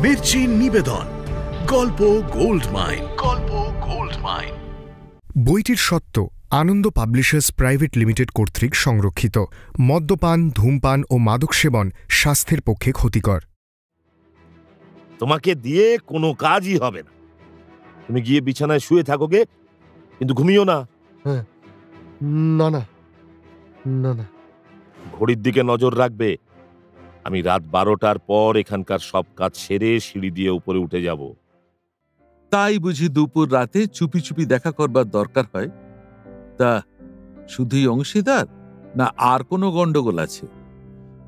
মির্চি নিবেদন গল্প gold mine. বইটির সত্ত্ব আনন্দ পাবলিশার্স প্রাইভেট লিমিটেড কর্তৃক সংরক্ষিত। মদ্যপান, ধূমপান ও মাদক সেবন স্বাস্থ্যের পক্ষে ক্ষতিকর। তোমাকে দিয়ে কোনো কাজই হবে না। তুমি গিয়ে বিছানায় শুয়ে থাকোগে, কিন্তু ঘুমিও না। না না না না। ঘড়ির দিকে নজর রাখবে। আমি রাত 12টার পর এখানকার সব কাজ সেরে সিঁড়ি দিয়ে উপরে উঠে যাব। তাই বুঝি দুপুর রাতে চুপি চুপি দেখা করবার দরকার হয়? তা শুধুই অংশীদার, না আর কোনো গন্ডগোল আছে?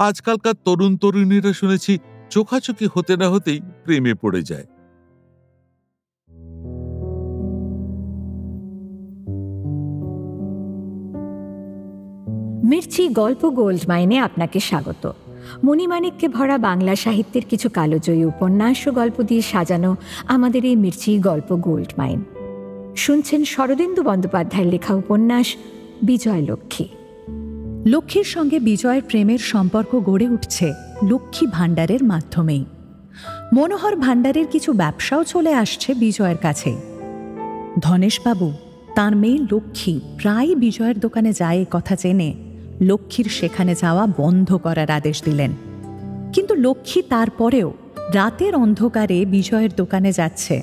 আজকালকার তরুণ তরুণীরা শুনেছি চোখাচোখি হতে না হতেই প্রেমে পড়ে যায়। মির্চি গল্প গোল্ড মাইনে আপনাকে স্বাগত। মণিমাণিক্যে ভরা বাংলা সাহিত্যের কিছু কালোজয়ী উপন্যাস ও গল্প দিয়ে সাজানো আমাদের এই মির্চি গল্প গোল্ড মাইন। শুনছেন শরদিন্দু বন্দ্যোপাধ্যায়ের লেখা উপন্যাস বিজয় লক্ষ্মী। লক্ষ্মীর সঙ্গে বিজয়ের প্রেমের সম্পর্ক গড়ে উঠছে লক্ষ্মী ভাণ্ডারের মাধ্যমেই। মনোহর ভাণ্ডারের কিছু ব্যবসাও চলে আসছে বিজয়ের কাছে। ধনেশবাবু তাঁর মেয়ে লক্ষ্মী প্রায় বিজয়ের দোকানে যায় কথা জেনে লক্ষ্মীর সেখানে যাওয়া বন্ধ করার আদেশ দিলেন। কিন্তু লক্ষ্মী তারপরেও রাতের অন্ধকারে বিজয়ের দোকানে যাচ্ছে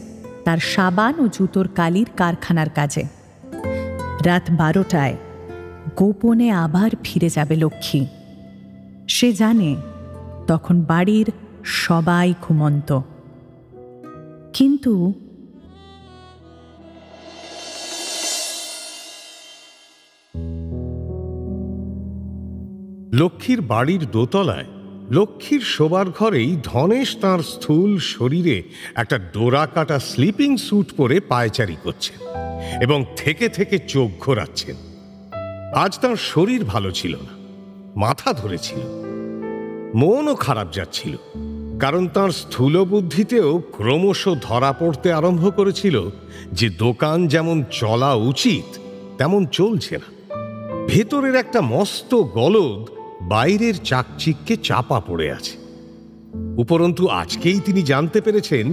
তার সাবান ও জুতোর কালির কারখানার কাজে। রাত 12টায় গোপনে আবার ফিরে যাবে লক্ষ্মী। সে জানে তখন বাড়ির সবাই ঘুমন্ত। কিন্তু লক্ষ্মীর বাড়ির দোতলায় লক্ষ্মীর শোবার ঘরেই ধনেশ তাঁর স্থূল শরীরে একটা ডোরা কাটা স্লিপিং স্যুট পরে পায়চারি করছেন এবং থেকে থেকে চোখ ঘোরাচ্ছেন। আজ তাঁর শরীর ভালো ছিল না, মাথা ধরেছিল, মনও খারাপ যাচ্ছিল, কারণ তাঁর স্থূল বুদ্ধিতেও ক্রমশ ধরা পড়তে আরম্ভ করেছিল যে দোকান যেমন চলা উচিত তেমন চলছে না। ভেতরের একটা মস্ত গলদ বাইরের চাকচিক্যে চাপা পড়ে আছে। উপরন্তু আজকেই তিনি জানতে পেরেছেন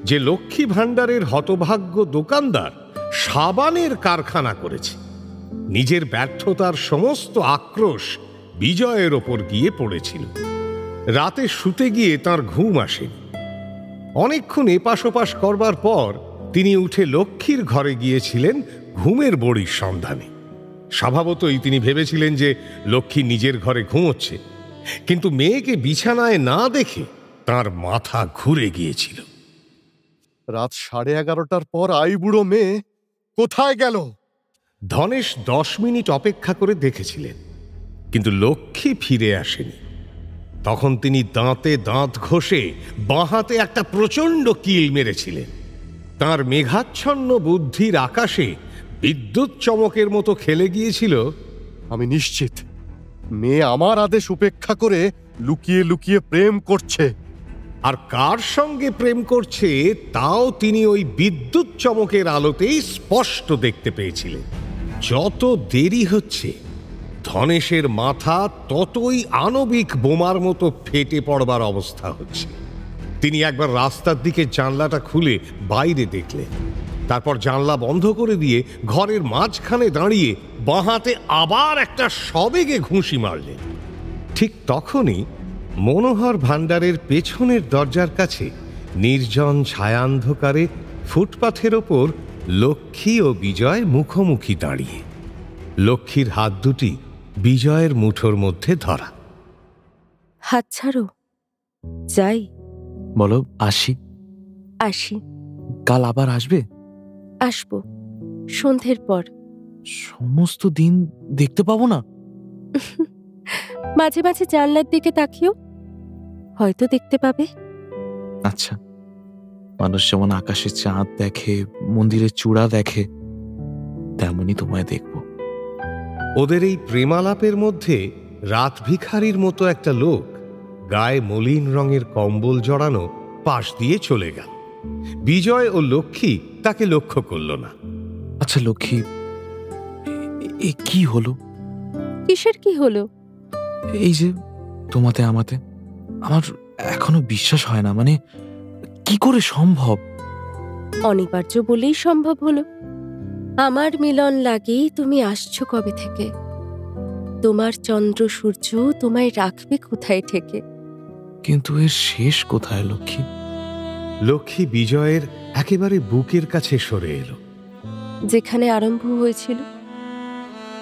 যে লক্ষ্মী ভাণ্ডারের হতভাগ্য দোকানদার সাবানের কারখানা করেছে। নিজের ব্যর্থতার সমস্ত আক্রোশ বিজয়ের ওপর গিয়ে পড়েছিল। রাতে শুতে গিয়ে তার ঘুম আসেনি। অনেকক্ষণ এপাশ ওপাশ করবার পর তিনি উঠে লক্ষ্মীর ঘরে গিয়েছিলেন ঘুমের বড়ির সন্ধানে। স্বভাবতই তিনি ভেবেছিলেন যে লক্ষ্মী নিজের ঘরে ঘুমোচ্ছে, কিন্তু মেয়েকে বিছানায় না দেখে তার মাথা ঘুরে গিয়েছিল। রাত 11:30টার পর বুড়ো মেয়ে কোথায় গেল? ধনেশ 10 মিনিট অপেক্ষা করে দেখেছিলেন, কিন্তু লক্ষ্মী ফিরে আসেনি। তখন তিনি দাঁতে দাঁত ঘষে বাঁ হাতে একটা প্রচণ্ড কিল মেরেছিলেন। তাঁর মেঘাচ্ছন্ন বুদ্ধির আকাশে বিদ্যুৎ চমকের মতো খেলে গিয়েছিল, আমি নিশ্চিত মেয়ে আমার আদেশ উপেক্ষা করে লুকিয়ে লুকিয়ে প্রেম করছে। আর কার সঙ্গে প্রেম করছে তাও তিনি ওই বিদ্যুৎ চমকের আলোতেই স্পষ্ট দেখতে পেয়েছিলেন। যত দেরি হচ্ছে ধনেশের মাথা ততই আণবিক বোমার মতো ফেটে পড়বার অবস্থা হচ্ছে। তিনি একবার রাস্তার দিকে জানলাটা খুলে বাইরে দেখলেন, তারপর জানলা বন্ধ করে দিয়ে ঘরের মাঝখানে দাঁড়িয়ে বাঁ হাতে আবার একটা সবেগে ঘুষি মারলেন। ঠিক তখনই মনোহর ভাণ্ডারের পেছনের দরজার কাছে নির্জন ছায়ান্ধকারে ফুটপাথের ওপর লক্ষ্মী ও বিজয় মুখোমুখি দাঁড়িয়ে। লক্ষ্মীর হাত দুটি বিজয়ের মুঠোর মধ্যে ধরা। হাত ছাড়ো, যাই। বলো, আসি। আসি। কাল আবার আসবে? আসবো, সন্ধ্যের পর। সমস্ত দিন দেখতে পাবো না? মাঝে মাঝে জানলার দিকে তাকিও, হয়তো দেখতে পাবে। আচ্ছা, মানুষ যেমন আকাশে চাঁদ দেখে, মন্দিরে চূড়া দেখে, তেমনই তোমায় দেখব। ওদের এই প্রেমালাপের মধ্যে রাত ভিখারির মতো একটা লোক গায়ে মলিন রঙের কম্বল জড়ানো পাশ দিয়ে চলে গেল। বিজয় ও লক্ষ্মী তাকে লক্ষ্য করল না। আচ্ছা লক্ষ্মী, এ কি হলো? কিসের কি হলো? এই যে তোমাতে আমাতে, আমার এখনো বিশ্বাস হয় না। মানে কি করে সম্ভব? অনিবার্য বলেই সম্ভব হলো। আমার মিলন লাগেই তুমি আসছো কবে থেকে। তোমার চন্দ্র সূর্য তোমায় রাখবে কোথায় থেকে? কিন্তু এর শেষ কোথায় লক্ষ্মী? লক্ষ্মী বিজয়ের একেবারে বুকের কাছে সরে এলো। যেখানে আরম্ভ হয়েছিল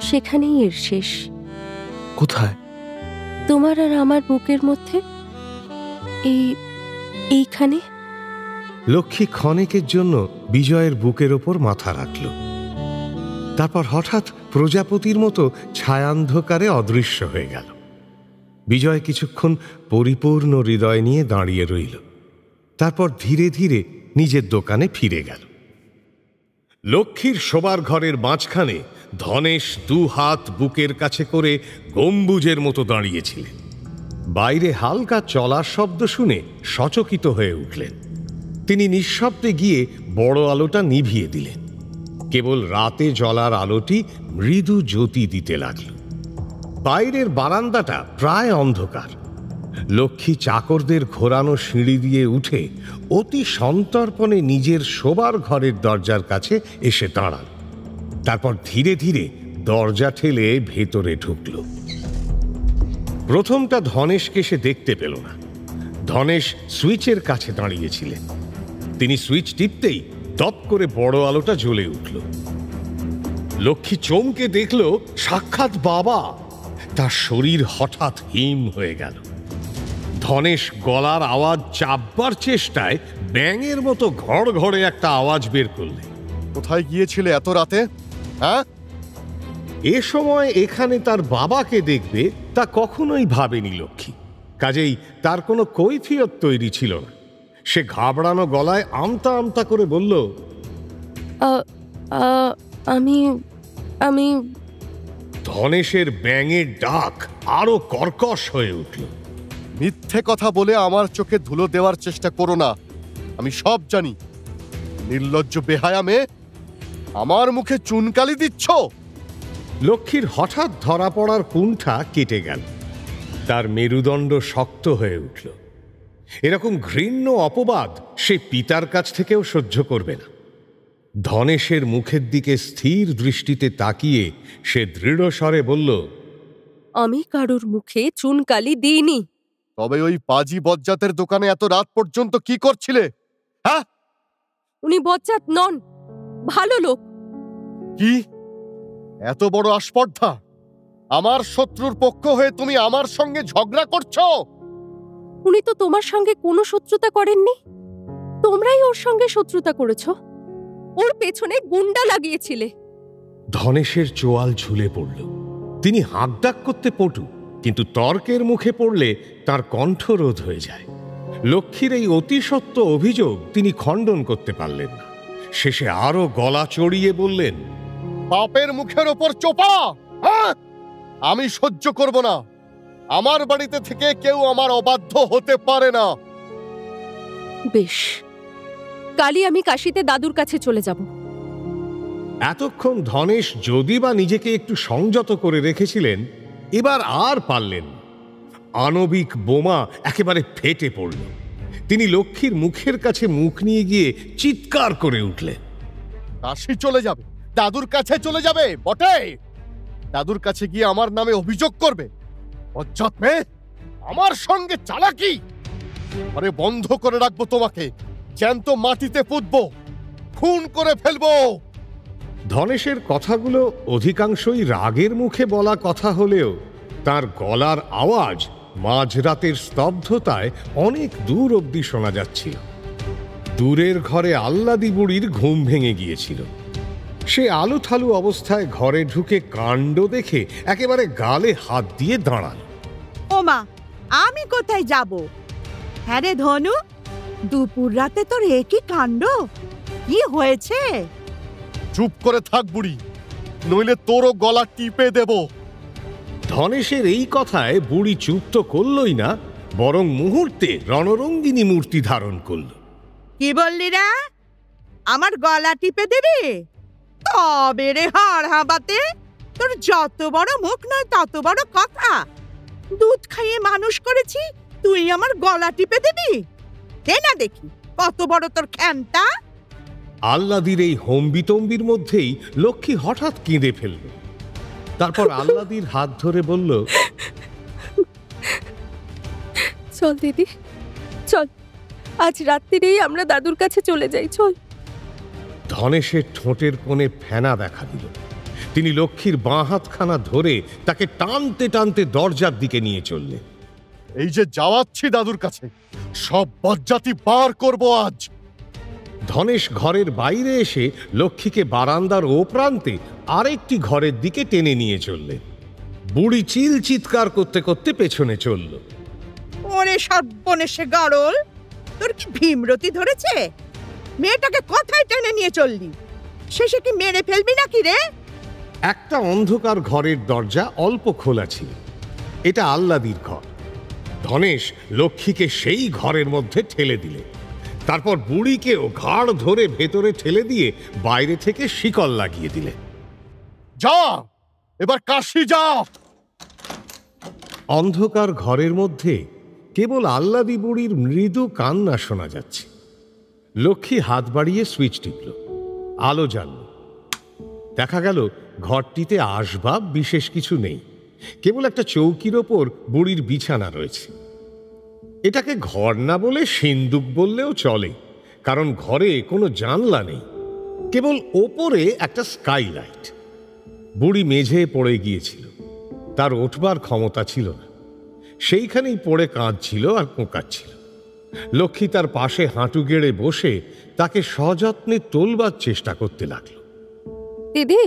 সেখানেই এর শেষ। কোথায়? তোমার আর আমার বুকের মধ্যে, এইখানে। লক্ষ্মী ক্ষণেকের জন্য বিজয়ের বুকের ওপর মাথা রাখল। তারপর হঠাৎ প্রজাপতির মতো ছায়ান্ধকারে অদৃশ্য হয়ে গেল। বিজয় কিছুক্ষণ পরিপূর্ণ হৃদয় নিয়ে দাঁড়িয়ে রইল। তারপর ধীরে ধীরে নিজের দোকানে ফিরে গেল। লক্ষ্মীর শোবার ঘরের মাঝখানে ধনেশ দু হাত বুকের কাছে করে গম্বুজের মতো দাঁড়িয়েছিলেন। বাইরে হালকা চলার শব্দ শুনে সচকিত হয়ে উঠলেন। তিনি নিঃশব্দে গিয়ে বড় আলোটা নিভিয়ে দিলেন। কেবল রাতে জ্বলার আলোটি মৃদু জ্যোতি দিতে লাগল। বাইরের বারান্দাটা প্রায় অন্ধকার। লক্ষ্মী চাকরদের ঘোরানো সিঁড়ি দিয়ে উঠে অতি সন্তর্পণে নিজের শোবার ঘরের দরজার কাছে এসে দাঁড়াল। তারপর ধীরে ধীরে দরজা ঠেলে ভেতরে ঢুকল। প্রথমটা ধনেশকে সে দেখতে পেল না। ধনেশ সুইচের কাছে দাঁড়িয়েছিলেন। তিনি সুইচ টিপতেই দপ করে বড় আলোটা জ্বলে উঠল। লক্ষ্মী চমকে দেখল সাক্ষাৎ বাবা। তার শরীর হঠাৎ হিম হয়ে গেল। ধনেশ গলার আওয়াজ চাপবার চেষ্টায় ব্যাঙের মতো ঘড় ঘড়ে একটা আওয়াজ বের করলে, কোথায় গিয়েছিলে এত রাতে? হ্যাঁ? এ সময় এখানে তার বাবাকে দেখবে তা কখনোই ভাবেনি লক্ষ্মী। কাজেই তার কোনো কৈফিয়ত তৈরি ছিল না। সে ঘাবড়ানো গলায় আমতা আমতা করে বলল, আমি ধনেশের ব্যাঙের ডাক আরো কর্কশ হয়ে উঠল। মিথ্যে কথা বলে আমার চোখে ধুলো দেওয়ার চেষ্টা করো না। আমি সব জানি। নির্লজ্জ বেহায়া মেয়ে, আমার মুখে চুনকালি দিচ্ছ। লক্ষ্মীর হঠাৎ ধরা পড়ার কুণ্ঠা কেটে গেল। তার মেরুদণ্ড শক্ত হয়ে উঠল। এরকম ঘৃণ্য অপবাদ সে পিতার কাছ থেকেও সহ্য করবে না। ধনেশের মুখের দিকে স্থির দৃষ্টিতে তাকিয়ে সে দৃঢ় স্বরে বলল, আমি কারোর মুখে চুনকালি দিইনি। তবে ওই পাজি বজ্জাতের দোকানে এত রাত পর্যন্ত কি করছিলে? হ্যাঁ? উনি বজ্জাত নন, ভালো লোক। কি এত বড় আস্পর্ধা! আমার শত্রুর পক্ষ হয়ে তুমি আমার সঙ্গে ঝগড়া করছো? উনি তো তোমার সঙ্গে কোনো শত্রুতা করেননি। তোমরাই ওর সঙ্গে শত্রুতা করেছো। ওর পেছনে গুন্ডা লাগিয়েছিলে। ধনেশের চোয়াল ঝুলে পড়ল। তিনি হাঁকডাক করতে পটু, কিন্তু তর্কের মুখে পড়লে তার কণ্ঠরোধ হয়ে যায়। লক্ষ্মীর এই অতিসত্ত্ব অভিযোগ তিনি খণ্ডন করতে পারলেন না। শেষে আরো গলা চড়িয়ে বললেন, বাপের মুখের ওপর চোপা! আমি সহ্য করব না। আমার বাড়িতে থেকে কেউ আমার অবাধ্য হতে পারে না। বেশ, কালই আমি কাশিতে দাদুর কাছে চলে যাব। এতক্ষণ ধনেশ যদি বা নিজেকে একটু সংযত করে রেখেছিলেন, এবার আর পারলেন। আণবিক বোমা একেবারে ফেটে পড়ল। তিনি লক্ষ্মীর মুখের কাছে মুখ নিয়ে গিয়ে চিৎকার করে উঠলেন, কাশি চলে যাবে? দাদুর কাছে চলে যাবে বটে? দাদুর কাছে গিয়ে আমার নামে অভিযোগ করবে? বজ্জাত মেয়ে, আমার সঙ্গে চালাকি! আরে বন্ধ করে রাখবো তোমাকে, জ্যান্ত মাটিতে পুঁতবো, খুন করে ফেলবো। ধনেশের কথাগুলো অধিকাংশই রাগের মুখে বলা কথা হলেও তার গলার আওয়াজ মাঝরাতের স্তব্ধতায় অনেক দূর অবধি শোনা যাচ্ছিল। দূরের ঘরে আল্লাদি বুড়ির ঘুম ভেঙে গিয়েছিল। সে আলুথালু অবস্থায় ঘরে ঢুকে কাণ্ড দেখে একেবারে গালে হাত দিয়ে দাঁড়াল। ওমা, আমি কোথায় যাব? হ্যাঁ রে ধনু, দুপুর রাতে তোর একই কাণ্ড! কি হয়েছে? চুপ করে থাক বুড়ি, নইলে তোরও গলা টিপে দেব। ধনেশের এই কথায় বুড়ি চুপ তো করলই না, বরং মুহূর্তে রণরঙ্গিনী মূর্তি ধারণ করল। কি বললি রে? আমার গলা টিপে দেবে? তবে রে হাড় হাবাতে, তোর যত বড় মুখ নয় তত বড় কথা। দুধ খাইয়ে মানুষ করেছি, তুই আমার গলা টিপে দিবি? দে না দেখি, কত বড় তোর ক্ষমতা? আল্লাদির এই হম্বিতম্বির মধ্যেই লক্ষ্মী হঠাৎ কেঁদে ফেলল। তারপর আল্লাদির হাত ধরে বলল, চল দিদি, চল, আজ রাত্রিরেই আমরা দাদুর কাছে চলে যাই, চল। ধনেশের ঠোঁটের কোণে ফেনা দেখা দিল। তিনি লক্ষ্মীর বাঁ হাতখানা ধরে তাকে টানতে টানতে দরজার দিকে নিয়ে চললেন। এই যে যাওয়াচ্ছি দাদুর কাছে, সব বজ্জাতি বার করব আজ। ধনেশ ঘরের বাইরে এসে লক্ষ্মীকে বারান্দার ও প্রান্তে আরেকটি ঘরের দিকে টেনে নিয়ে চললেন। বুড়ি চিল চিৎকার করতে করতে পেছনে চলল। ওরে সর্বনেশে গাড়ল, তোর কি ভীমরতি ধরেছে? মেয়েটাকে কোথায় টেনে নিয়ে চললি? শেষে কি মেরে ফেলবি নাকি রে? একটা অন্ধকার ঘরের দরজা অল্প খোলা ছিল। এটা আল্লাদির ঘর। ধনেশ লক্ষ্মীকে সেই ঘরের মধ্যে ঠেলে দিলে। তারপর বুড়িকেও ঘাড় ধরে ভেতরে ঠেলে দিয়ে বাইরে থেকে শিকল লাগিয়ে দিলে। যা, এবার কাশি যা। অন্ধকার ঘরের মধ্যে কেবল আল্লাদি বুড়ির মৃদু কান্না শোনা যাচ্ছে। লক্ষ্মী হাত বাড়িয়ে সুইচ টিপল, আলো জ্বালল। দেখা গেল ঘরটিতে আসবাব বিশেষ কিছু নেই, কেবল একটা চৌকির ওপর বুড়ির বিছানা রয়েছে। এটাকে ঘর না বলে সিন্দুক বললেও চলে, কারণ ঘরে কোনো জানলা নেই, কেবল ওপরে একটা স্কাইলাইট। বুড়ি মেঝে পড়ে গিয়েছিল, তার ওঠবার ক্ষমতা ছিল না। সেইখানেই পড়ে কাঁদছিল আর কোঁকাচ্ছিল। লক্ষ্মী তার পাশে হাঁটু গেড়ে বসে তাকে সযত্নে তোলবার চেষ্টা করতে লাগল। দিদি,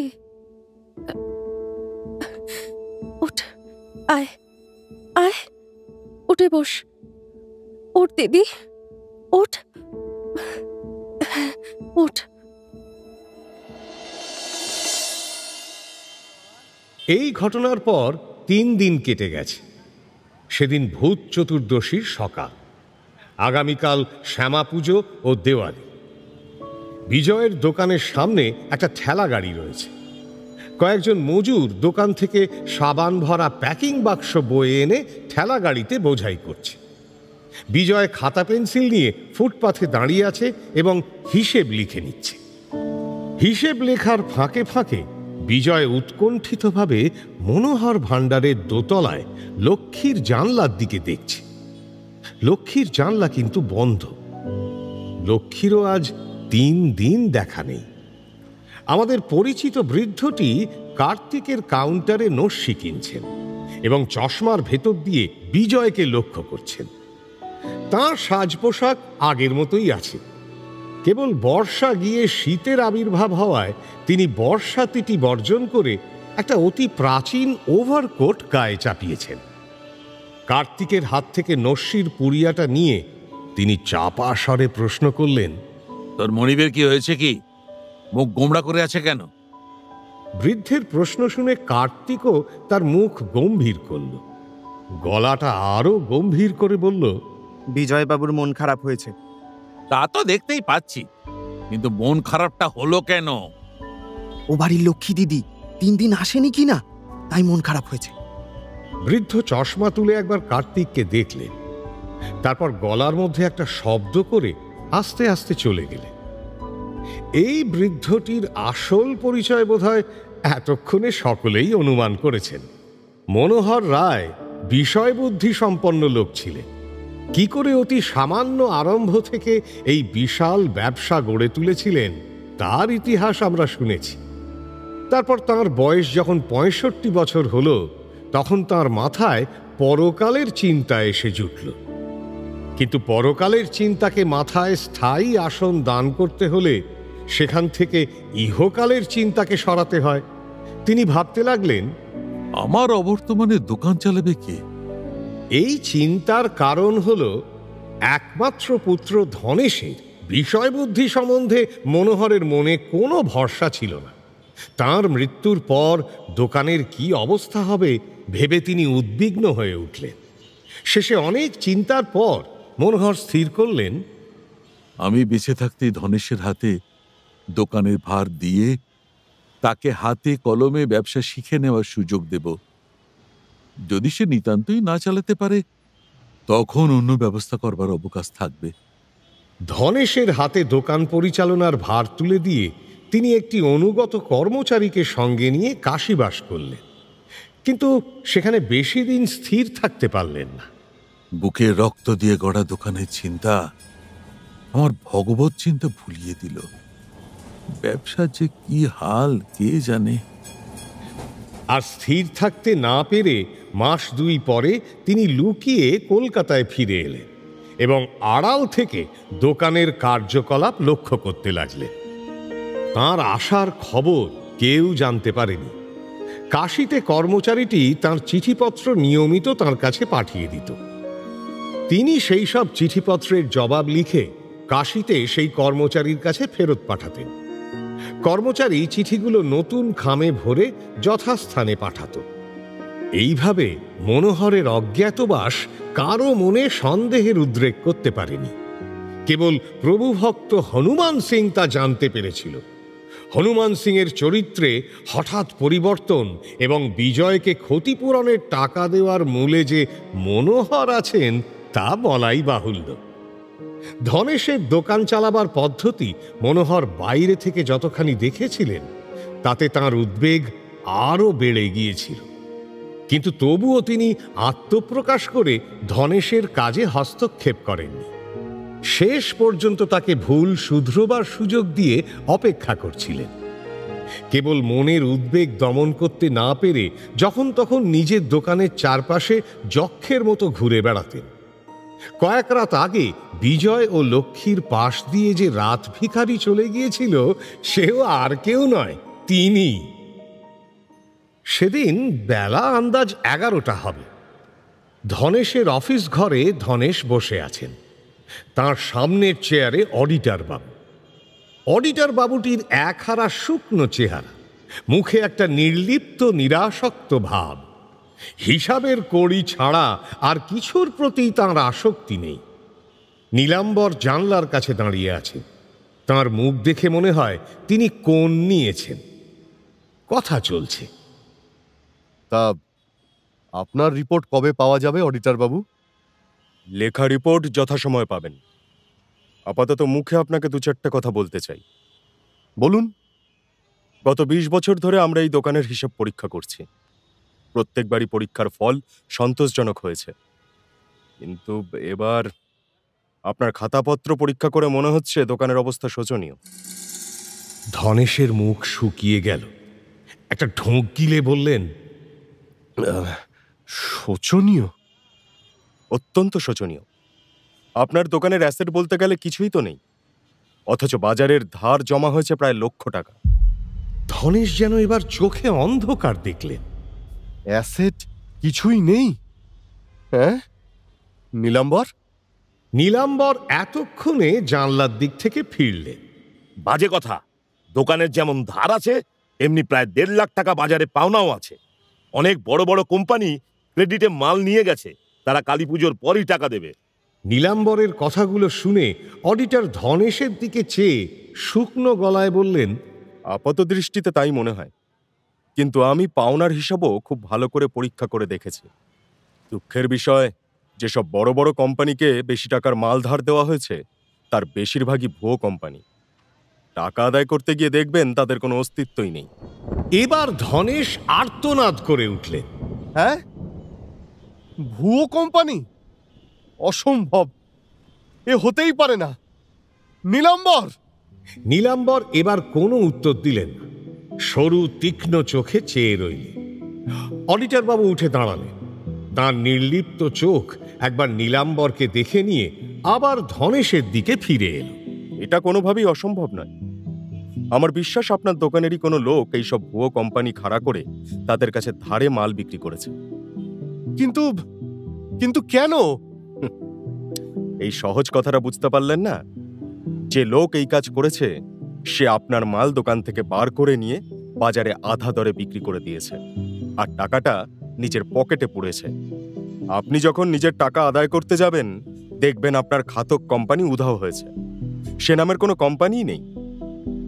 উঠ, আয় আয়, উঠে বস। উঠ দিদি, উঠ উঠ। এই ঘটনার পর 3 দিন কেটে গেছে। সেদিন ভূত চতুর্দশীর সকাল। আগামীকাল শ্যামা পুজো ও দেওয়ালি। বিজয়ের দোকানের সামনে একটা ঠেলা গাড়ি রয়েছে। কয়েকজন মজুর দোকান থেকে সাবান ভরা প্যাকিং বাক্স বয়ে এনে ঠেলা গাড়িতে বোঝাই করছে। বিজয় খাতা পেন্সিল নিয়ে ফুটপাথে দাঁড়িয়ে আছে এবং হিসেব লিখে নিচ্ছে। হিসেব লেখার ফাঁকে ফাঁকে বিজয় উৎকণ্ঠিতভাবে মনোহর ভাণ্ডারের দোতলায় লক্ষ্মীর জানলার দিকে দেখছে। লক্ষ্মীর জানলা কিন্তু বন্ধ। লক্ষ্মীরও আজ 3 দিন দেখা নেই। আমাদের পরিচিত বৃদ্ধটি কার্তিকের কাউন্টারে নস্যি কিনছেন এবং চশমার ভেতর দিয়ে বিজয়কে লক্ষ্য করছেন। তাঁর সাজ পোশাক আগের মতোই আছে, কেবল বর্ষা গিয়ে শীতের আবির্ভাব হওয়ায় তিনি বর্ষাতিটি বর্জন করে একটা অতি প্রাচীন ওভারকোট গায়ে চাপিয়েছেন। কার্তিকের হাত থেকে নস্যির পুরিয়াটা নিয়ে তিনি চাপা স্বরে প্রশ্ন করলেন, তোর মনিবের কি হয়েছে? কি মুখ গোমড়া করে আছে কেন? বৃদ্ধের প্রশ্ন শুনে কার্তিকও তার মুখ গম্ভীর করল। গলাটা আরো গম্ভীর করে বলল, বিজয়বাবুর মন খারাপ হয়েছে। তা তো দেখতেই পাচ্ছি, কিন্তু মন খারাপটা হলো কেন? ও বাড়ির লক্ষ্মী দিদি 3 দিন আসেনি কি না, তাই মন খারাপ হয়েছে। বৃদ্ধ চশমা তুলে একবার কার্তিককে দেখলেন, তারপর গলার মধ্যে একটা শব্দ করে আস্তে আস্তে চলে গেলেন। এই বৃদ্ধটির আসল পরিচয় বোধহয় এতক্ষণে সকলেই অনুমান করেছেন। মনোহর রায় বিষয়বুদ্ধি সম্পন্ন লোক ছিলেন। কি করে অতি সামান্য আরম্ভ থেকে এই বিশাল ব্যবসা গড়ে তুলেছিলেন তার ইতিহাস আমরা শুনেছি। তারপর তাঁর বয়স যখন 65 বছর হলো, তখন তাঁর মাথায় পরকালের চিন্তা এসে জুটল। কিন্তু পরকালের চিন্তাকে মাথায় স্থায়ী আসন দান করতে হলে সেখান থেকে ইহকালের চিন্তাকে সরাতে হয়। তিনি ভাবতে লাগলেন, আমার অবর্তমানে দোকান চালাবে কে? এই চিন্তার কারণ হল একমাত্র পুত্র ধনেশের বিষয়বুদ্ধি সম্বন্ধে মনোহরের মনে কোনো ভরসা ছিল না। তাঁর মৃত্যুর পর দোকানের কি অবস্থা হবে ভেবে তিনি উদ্বিগ্ন হয়ে উঠলেন। শেষে অনেক চিন্তার পর মনোহর স্থির করলেন, আমি বেঁচে থাকতে ধনেশের হাতে দোকানের ভার দিয়ে তাকে হাতে কলমে ব্যবসা শিখে নেওয়ার সুযোগ দেব। যদি সে নিতান্তই না চালাতে পারে, তখন অন্য ব্যবস্থা করবার অবকাশ থাকবে। ধনেশের হাতে দোকান পরিচালনার ভার তুলে দিয়ে তিনি একটি অনুগত কর্মচারীকে সঙ্গে নিয়ে কাশীবাস করলেন, কিন্তু সেখানে বেশি দিন স্থির থাকতে পারলেন না। বুকে রক্ত দিয়ে গড়া দোকানের চিন্তা আমার ভগবত চিন্তা ভুলিয়ে দিল। ব্যবসার যে কি হাল কে জানে। আর স্থির থাকতে না পেরে মাস 2 পরে তিনি লুকিয়ে কলকাতায় ফিরে এলেন এবং আড়াল থেকে দোকানের কার্যকলাপ লক্ষ্য করতে লাগলেন। তাঁর আসার খবর কেউ জানতে পারেনি। কাশীতে কর্মচারীটি তাঁর চিঠিপত্র নিয়মিত তাঁর কাছে পাঠিয়ে দিত। তিনি সেই সব চিঠিপত্রের জবাব লিখে কাশীতে সেই কর্মচারীর কাছে ফেরত পাঠাতেন। কর্মচারী চিঠিগুলো নতুন খামে ভরে যথাস্থানে পাঠাত। এইভাবে মনোহরের অজ্ঞাতবাস কারো মনে সন্দেহের উদ্রেক করতে পারেনি। কেবল প্রভুভক্ত হনুমান সিং তা জানতে পেরেছিল। হনুমান সিংয়ের চরিত্রে হঠাৎ পরিবর্তন এবং বিজয়কে ক্ষতিপূরণের টাকা দেওয়ার মূলে যে মনোহর আছেন তা বলাই বাহুল্য। ধনেশের দোকান চালাবার পদ্ধতি মনোহর বাইরে থেকে যতখানি দেখেছিলেন তাতে তাঁর উদ্বেগ আরও বেড়ে গিয়েছিল, কিন্তু তবুও তিনি আত্মপ্রকাশ করে ধনেশের কাজে হস্তক্ষেপ করেননি। শেষ পর্যন্ত তাকে ভুল শুধরোবার সুযোগ দিয়ে অপেক্ষা করছিলেন। কেবল মনের উদ্বেগ দমন করতে না পেরে যখন তখন নিজের দোকানের চারপাশে যক্ষের মতো ঘুরে বেড়াতেন। কয়েক রাত আগে বিজয় ও লক্ষ্মীর পাশ দিয়ে যে রাত ভিখারি চলে গিয়েছিল সেও আর কেউ নয়, তিনি। সেদিন বেলা আন্দাজ 11টা হবে। ধনেশের অফিস ঘরে ধনেশ বসে আছেন। তার সামনের চেয়ারে অডিটর বাবু। অডিটর বাবুটির একহারা শুকনো চেহারা, মুখে একটা নির্লিপ্ত নিরাসক্ত ভাব। হিসাবের কড়ি ছাড়া আর কিছুর প্রতি তাঁর আসক্তি নেই। নীলাম্বর জানলার কাছে দাঁড়িয়ে আছেন। তাঁর মুখ দেখে মনে হয় তিনি কোণ নিয়েছেন। কথা চলছে। তা আপনার রিপোর্ট কবে পাওয়া যাবে অডিটর বাবু? লেখা রিপোর্ট যথাসময়ে পাবেন। আপাতত মুখে আপনাকে 2-4টা কথা বলতে চাই। বলুন। গত 20 বছর ধরে আমরা এই দোকানের হিসাব পরীক্ষা করছি। প্রত্যেকবারই পরীক্ষার ফল সন্তোষজনক হয়েছে, কিন্তু এবার আপনার খাতাপত্র পরীক্ষা করে মনে হচ্ছে দোকানের অবস্থা শোচনীয়। ধনেশের মুখ শুকিয়ে গেল। একটা ঢোক গিলে বললেন, শোচনীয়? অত্যন্ত শোচনীয়। আপনার দোকানের অ্যাসেট বলতে গেলে কিছুই তো নেই, অথচ বাজারের ধার জমা হয়েছে প্রায় 1 লক্ষ টাকা। ধনেশ যেন এবার চোখে অন্ধকার দেখলেন। অ্যাসেট কিছুই নেই? হ্যাঁ, নীলাম্বর? নীলাম্বর এতক্ষণে জানলার দিক থেকে ফিরলেন। বাজে কথা। দোকানের যেমন ধার আছে এমনি প্রায় 1.5 লাখ টাকা বাজারে পাওনাও আছে। অনেক বড় বড় কোম্পানি ক্রেডিটে মাল নিয়ে গেছে, তারা কালী পুজোর পরই টাকা দেবে। নীলাম্বরের কথাগুলো শুনে অডিটর ধনেশের দিকে চেয়ে শুকনো গলায় বললেন, আপাত দৃষ্টিতে তাই মনে হয়, কিন্তু আমি পাওনার হিসাবও খুব ভালো করে পরীক্ষা করে দেখেছি। দুঃখের বিষয়, যেসব বড় বড় কোম্পানিকে বেশি টাকার মাল ধার দেওয়া হয়েছে তার বেশিরভাগই ভুয়ো কোম্পানি। টাকা আদায় করতে গিয়ে দেখবেন তাদের কোনো অস্তিত্বই নেই। এবার ধনেশ আর্তনাদ করে উঠলেন। হ্যাঁ, ভুয়ো কোম্পানি? অসম্ভব, এ হতেই পারে না। নীলাম্বর! নীলাম্বর এবার কোনো উত্তর দিলেন না। সরু তীক্ষ্ণ চোখে চেয়ে রইলেন। অডিটর বাবু উঠে দাঁড়ালেন। তাঁর নির্লিপ্ত চোখ একবার নীলাম্বরকে দেখে নিয়ে আবার ধনেশের দিকে ফিরে এলো। এটা কোনোভাবেই অসম্ভব নয়। আমার বিশ্বাস আপনার দোকানেরই কোনো লোক এইসব ভুয়ো কোম্পানি খাড়া করে তাদের কাছে ধারে মাল বিক্রি করেছে। কিন্তু কিন্তু কেন? এই সহজ কথাটা বুঝতে পারলেন না? যে লোক এই কাজ করেছে সে আপনার মাল দোকান থেকে বার করে নিয়ে বাজারে আধা দরে বিক্রি করে দিয়েছে, আর টাকাটা নিজের পকেটে পুড়েছে। আপনি যখন নিজের টাকা আদায় করতে যাবেন দেখবেন আপনার খাতক কোম্পানি উধাও হয়েছে, সে নামের কোনো কোম্পানিই নেই।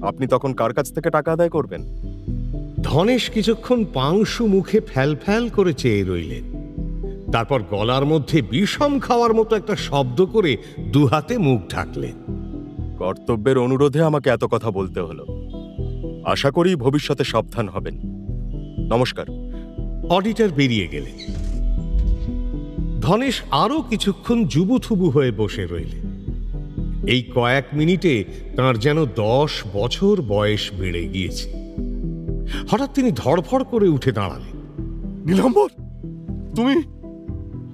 আপনি তখন কার কাছ থেকে টাকা আদায় করবেন? ধনেশ কিছুক্ষণ পাংশু মুখে ফ্যাল ফ্যাল করে চেয়ে রইলেন। তারপর গলার মধ্যে বিষম খাওয়ার মতো একটা শব্দ করে দুহাতে মুখ ঢাকলেন। কর্তব্যের অনুরোধে আমাকে এত কথা বলতে হলো। আশা করি ভবিষ্যতে সাবধান হবেন। নমস্কার। অডিটর বেরিয়ে গেলেন। ধনেশ আরো কিছুক্ষণ জুবুথুবু হয়ে বসে রইলেন। এই কয়েক মিনিটে তাঁর যেন 10 বছর বয়স বেড়ে গিয়েছে। হঠাৎ তিনি ধড়ফড় করে উঠে দাঁড়ালেন। নীলাম্বর, তুমি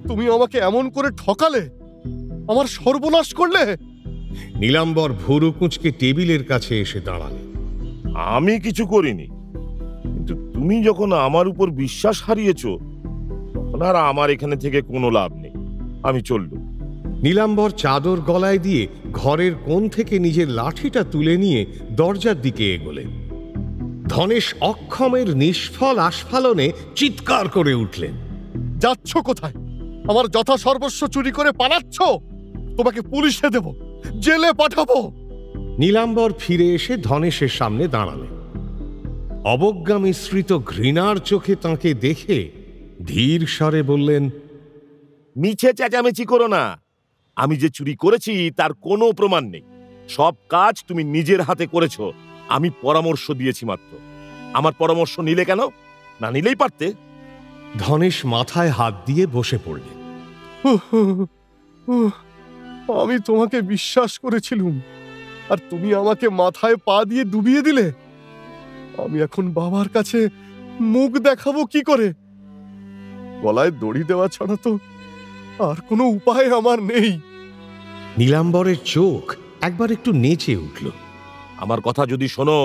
তুমি আমাকে এমন করে ঠকালে, আমার সর্বনাশ করলে। নীলাম্বর ভুরু কুঁচকে টেবিলের কাছে এসে দাঁড়ালেন। আমি কিছু করিনি, কিন্তু তুমি যখন আমার উপর বিশ্বাস হারিয়েছ, তখন আর আমার এখানে থেকে কোনো লাভ নেই। আমি চললুম। নীলাম্বর চাদর গলায় দিয়ে ঘরের কোণ থেকে নিজের লাঠিটা তুলে নিয়ে দরজার দিকে এগোলেন। ধনেশ অক্ষমের নিষ্ফল আস্ফালনে চিৎকার করে উঠলেন। যাচ্ছ কোথায়? আমার যথা সর্বস্ব চুরি করে পালাচ্ছ? তোমাকে পুলিশে দেব, জেলে পাঠাবো। নীলাম্বর ফিরে এসে ধনেশের সামনে দাঁড়ালেন। অবজ্ঞা মিশ্রিত ঘৃণার চোখে তাঁকে দেখে ধীর স্বরে বললেন, মিছে চেঁচামেচি করো না। আমি যে চুরি করেছি তার কোনো প্রমাণ নেই। সব কাজ তুমি নিজের হাতে করেছ। আমি পরামর্শ দিয়েছি মাত্র। আমার পরামর্শ নিলে কেন? না নিলেই পারতে। ধনেশ মাথায় হাত দিয়ে বসে পড়লেন। আমি তোমাকে বিশ্বাস করেছিলুম, আর তুমি আমাকে মাথায় পা দিয়ে ডুবিয়ে দিলে। আমি এখন বাবার কাছে মুখ দেখাবো কি করে? গলায় দড়ি দেওয়া ছাড়া তো আর কোনো উপায় আমার নেই। নীলাম্বরের চোখ একবার একটু নেচে উঠল। আমার কথা যদি শোনো,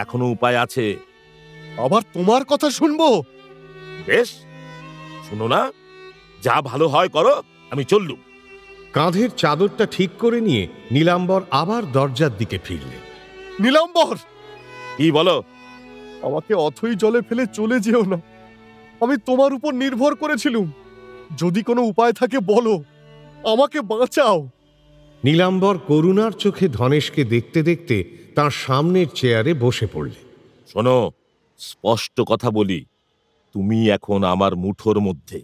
এখনো উপায় আছে। আবার তোমার কথা শুনবো? বেশ, শুনো না, যা ভালো হয় করো। আমি চললুম। কাঁধের চাদরটা ঠিক করে নিয়ে নীলাম্বর আবার দরজার দিকে ফিরলেন। নীলাম্বর, কি বলো? আমাকে অথই জলে ফেলে চলে যেও না। আমি তোমার উপর নির্ভর করেছিলুম। যদি কোনো উপায় থাকে বলো, আমাকে বাঁচাও। নীলাম্বর করুণার চোখে ধনেশকে দেখতে দেখতে তার সামনের চেয়ারে বসে পড়লেন। শোনো, স্পষ্ট কথা বলি, তুমি এখন আমার মুঠোর মধ্যে।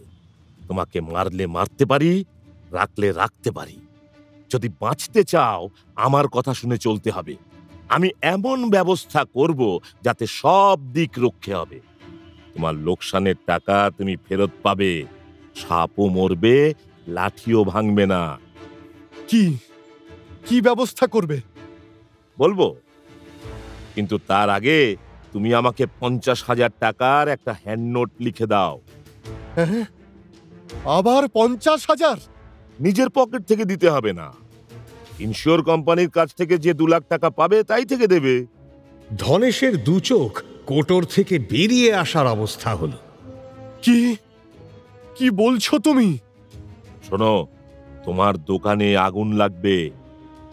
তোমাকে মারলে মারতে পারি, রাখলে রাখতে পারি। যদি বাঁচতে চাও, আমার কথা শুনে চলতে হবে। আমি এমন ব্যবস্থা করব যাতে সব দিক রক্ষে হবে। তোমার লোকসানের টাকা তুমি ফেরত পাবে। সাপও মরবে, লাঠিও ভাঙবে না। কি কি ব্যবস্থা করবে বলবো, কিন্তু তার আগে তুমি আমাকে 50,000 টাকার একটা হ্যান্ড নোট লিখে দাও। হ্যাঁ, আবার 50,000? নিজের পকেট থেকে দিতে হবে না। ইনশিওর কোম্পানির কাছ থেকে যে 2 লাখ টাকা পাবে তাই থেকে দেবে। ধনেশের দু চোখ কোটর থেকে বেরিয়ে আসার অবস্থা হলো। কি কি বলছো তুমি? শোনো, তোমার দোকানে আগুন লাগবে,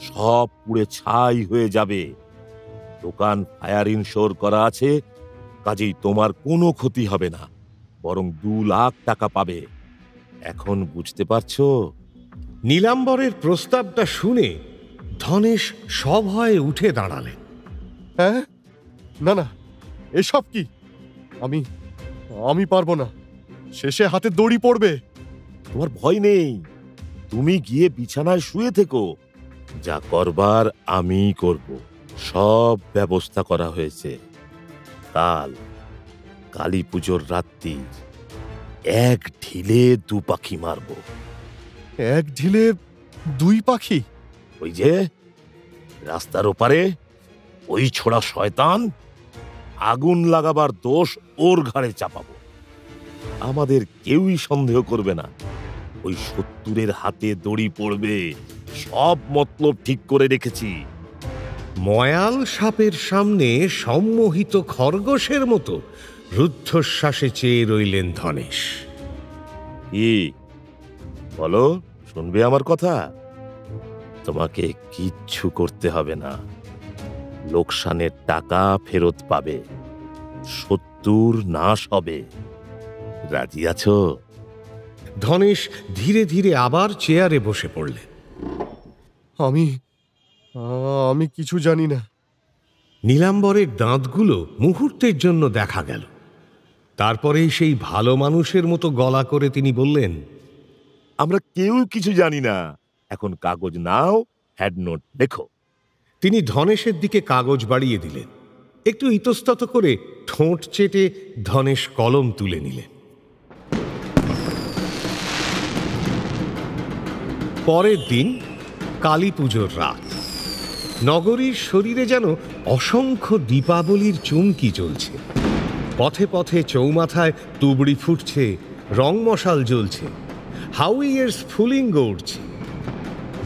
সব পুড়ে ছাই হয়ে যাবে। দোকান ফায়ার ইনশিওর করা আছে, কাজেই তোমার কোনো ক্ষতি হবে না, বরং 2 লাখ টাকা পাবে। এখন বুঝতে পারছো? নীলাম্বরের প্রস্তাবটা শুনে ধনেশ সভয়ে উঠে দাঁড়ালেন। হ্যাঁ, না না, এসব কি? আমি পারবো না। শেষে হাতে দড়ি পড়বে। তোমার ভয় নেই, তুমি গিয়ে বিছানায় শুয়ে থেকো। যা করবার আমি করব। সব ব্যবস্থা করা হয়েছে। কাল কালী পুজোর রাত্রি এক ঢিলে 2 পাখি মারব। এক ঢিলে 2 পাখি? ওই যে রাস্তার ওপারে ওই ছোড়া শয়তান, আগুন লাগাবার দোষ ওর ঘাড়ে চাপাবো। আমাদের কেউই সন্দেহ করবে না। ওই 70-এর হাতে দড়ি পড়বে। সব মতলব ঠিক করে রেখেছি। ময়াল সাপের সামনে সম্মোহিত খরগোশের মতো রুদ্ধশ্বাসে চেয়ে রইলেন ধনেশ। কি বলো, শুনবে আমার কথা? তোমাকে কিচ্ছু করতে হবে না। লোকসানের টাকা ফেরত পাবে, 70 নাশ হবে। রাজি আছো? ধনেশ ধীরে ধীরে আবার চেয়ারে বসে পড়লেন। আমি কিছু জানি না। নীলাম্বরের দাঁতগুলো মুহূর্তের জন্য দেখা গেল। তারপরেই সেই ভালো মানুষের মতো গলা করে তিনি বললেন, আমরা কেউ কিছু জানি না, এখন কাগজ নাও, হেড নোট লেখো। তিনি ধনেশের দিকে কাগজ বাড়িয়ে দিলেন। একটু ইতস্তত করে ঠোঁট চেটে ধনেশ কলম তুলে নিলেন। পরের দিন কালী পুজোর রাত। নগরীর শরীরে যেন অসংখ্য দীপাবলির চুমকি চলছে। পথে পথে চৌমাথায় তুবড়ি ফুটছে, রং মশাল জ্বলছে, হাউইয়ের স্ফুলিঙ্গ উঠছে।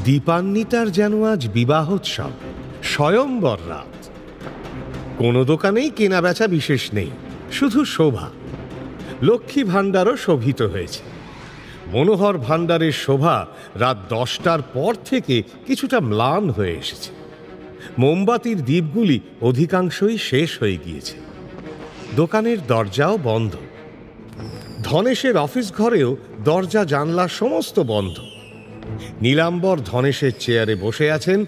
দীপান্বিতার যেন আজ বিবাহোৎসব, স্বয়ম্বর রাত। কোনো দোকানেই কেনা বেচা বিশেষ নেই, শুধু শোভা। লক্ষ্মী ভাণ্ডারও শোভিত হয়েছে। মনোহর ভাণ্ডারের শোভা রাত 10টার পর থেকে কিছুটা ম্লান হয়ে এসেছে। মোমবাতির দ্বীপগুলি অধিকাংশই শেষ হয়ে গিয়েছে। দোকানের দরজাও বন্ধ। ধনেশের অফিস ঘরেও দরজা জানলা সমস্ত বন্ধ। নীলাম্বর ধনেশের চেয়ারে বসে আছেন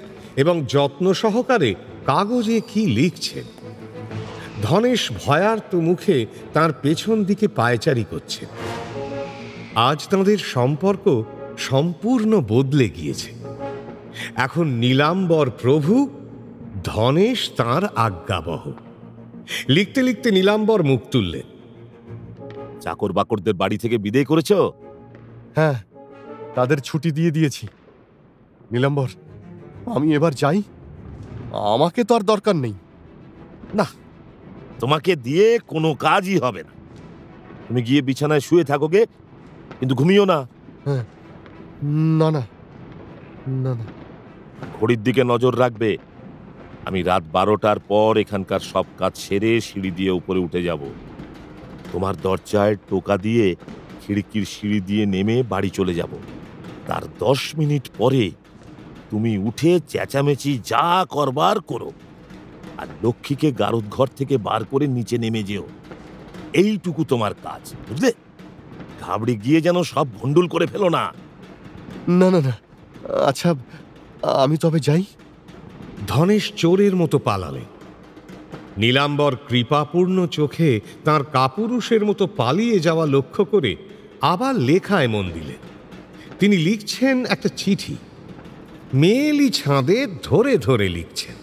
এবং যত্ন সহকারে কাগজে কি লিখছেন। ধনেশ ভয়ার্ত মুখে তার পেছন দিকে পায়চারি করছে। আজ তাঁদের সম্পর্ক সম্পূর্ণ বদলে গিয়েছে। এখন নীলাম্বর প্রভু, ধনেশ তাঁর আজ্ঞাবহ। লিখতে লিখতে নীলাম্বর মুখ তুললেন। চাকর বাকরদের বাড়ি থেকে বিদায় করেছ? হ্যাঁ, তাদের ছুটি দিয়ে দিয়েছি। নীলাম্বর, আমি এবার যাই? আমাকে তো আর দরকার নেই। না, তোমাকে দিয়ে কোনো কাজই হবে না। তুমি গিয়ে বিছানায় শুয়ে থাকোগে, কিন্তু ঘুমিও না। হ্যাঁ, না না না না। ঘড়ির দিকে নজর রাখবে। আমি রাত 12টার পর এখানকার সব কাজ সেরে সিঁড়ি দিয়ে উপরে উঠে যাব। তোমার দরজায় টোকা দিয়ে খিড়কির সিঁড়ি দিয়ে নেমে বাড়ি চলে যাব। তার 10 মিনিট পরে তুমি উঠে চেঁচামেচি যা করবার করো, আর লক্ষ্মীকে গারদ ঘর থেকে বার করে নিচে নেমে যেও। এইটুকু তোমার কাজ, বুঝলে? ঘাবড়ে গিয়ে যেন সব ভণ্ডুল করে ফেলো না। না না না, আচ্ছা আমি তবে যাই। ধনেশ চোরের মতো পালালেন। নীলাম্বর কৃপাপূর্ণ চোখে তাঁর কাপুরুষের মতো পালিয়ে যাওয়া লক্ষ্য করে আবার লেখায় মন দিলেন। তিনি লিখছেন একটা চিঠি। মেয়েলি ছাঁদে ধরে ধরে লিখছেন।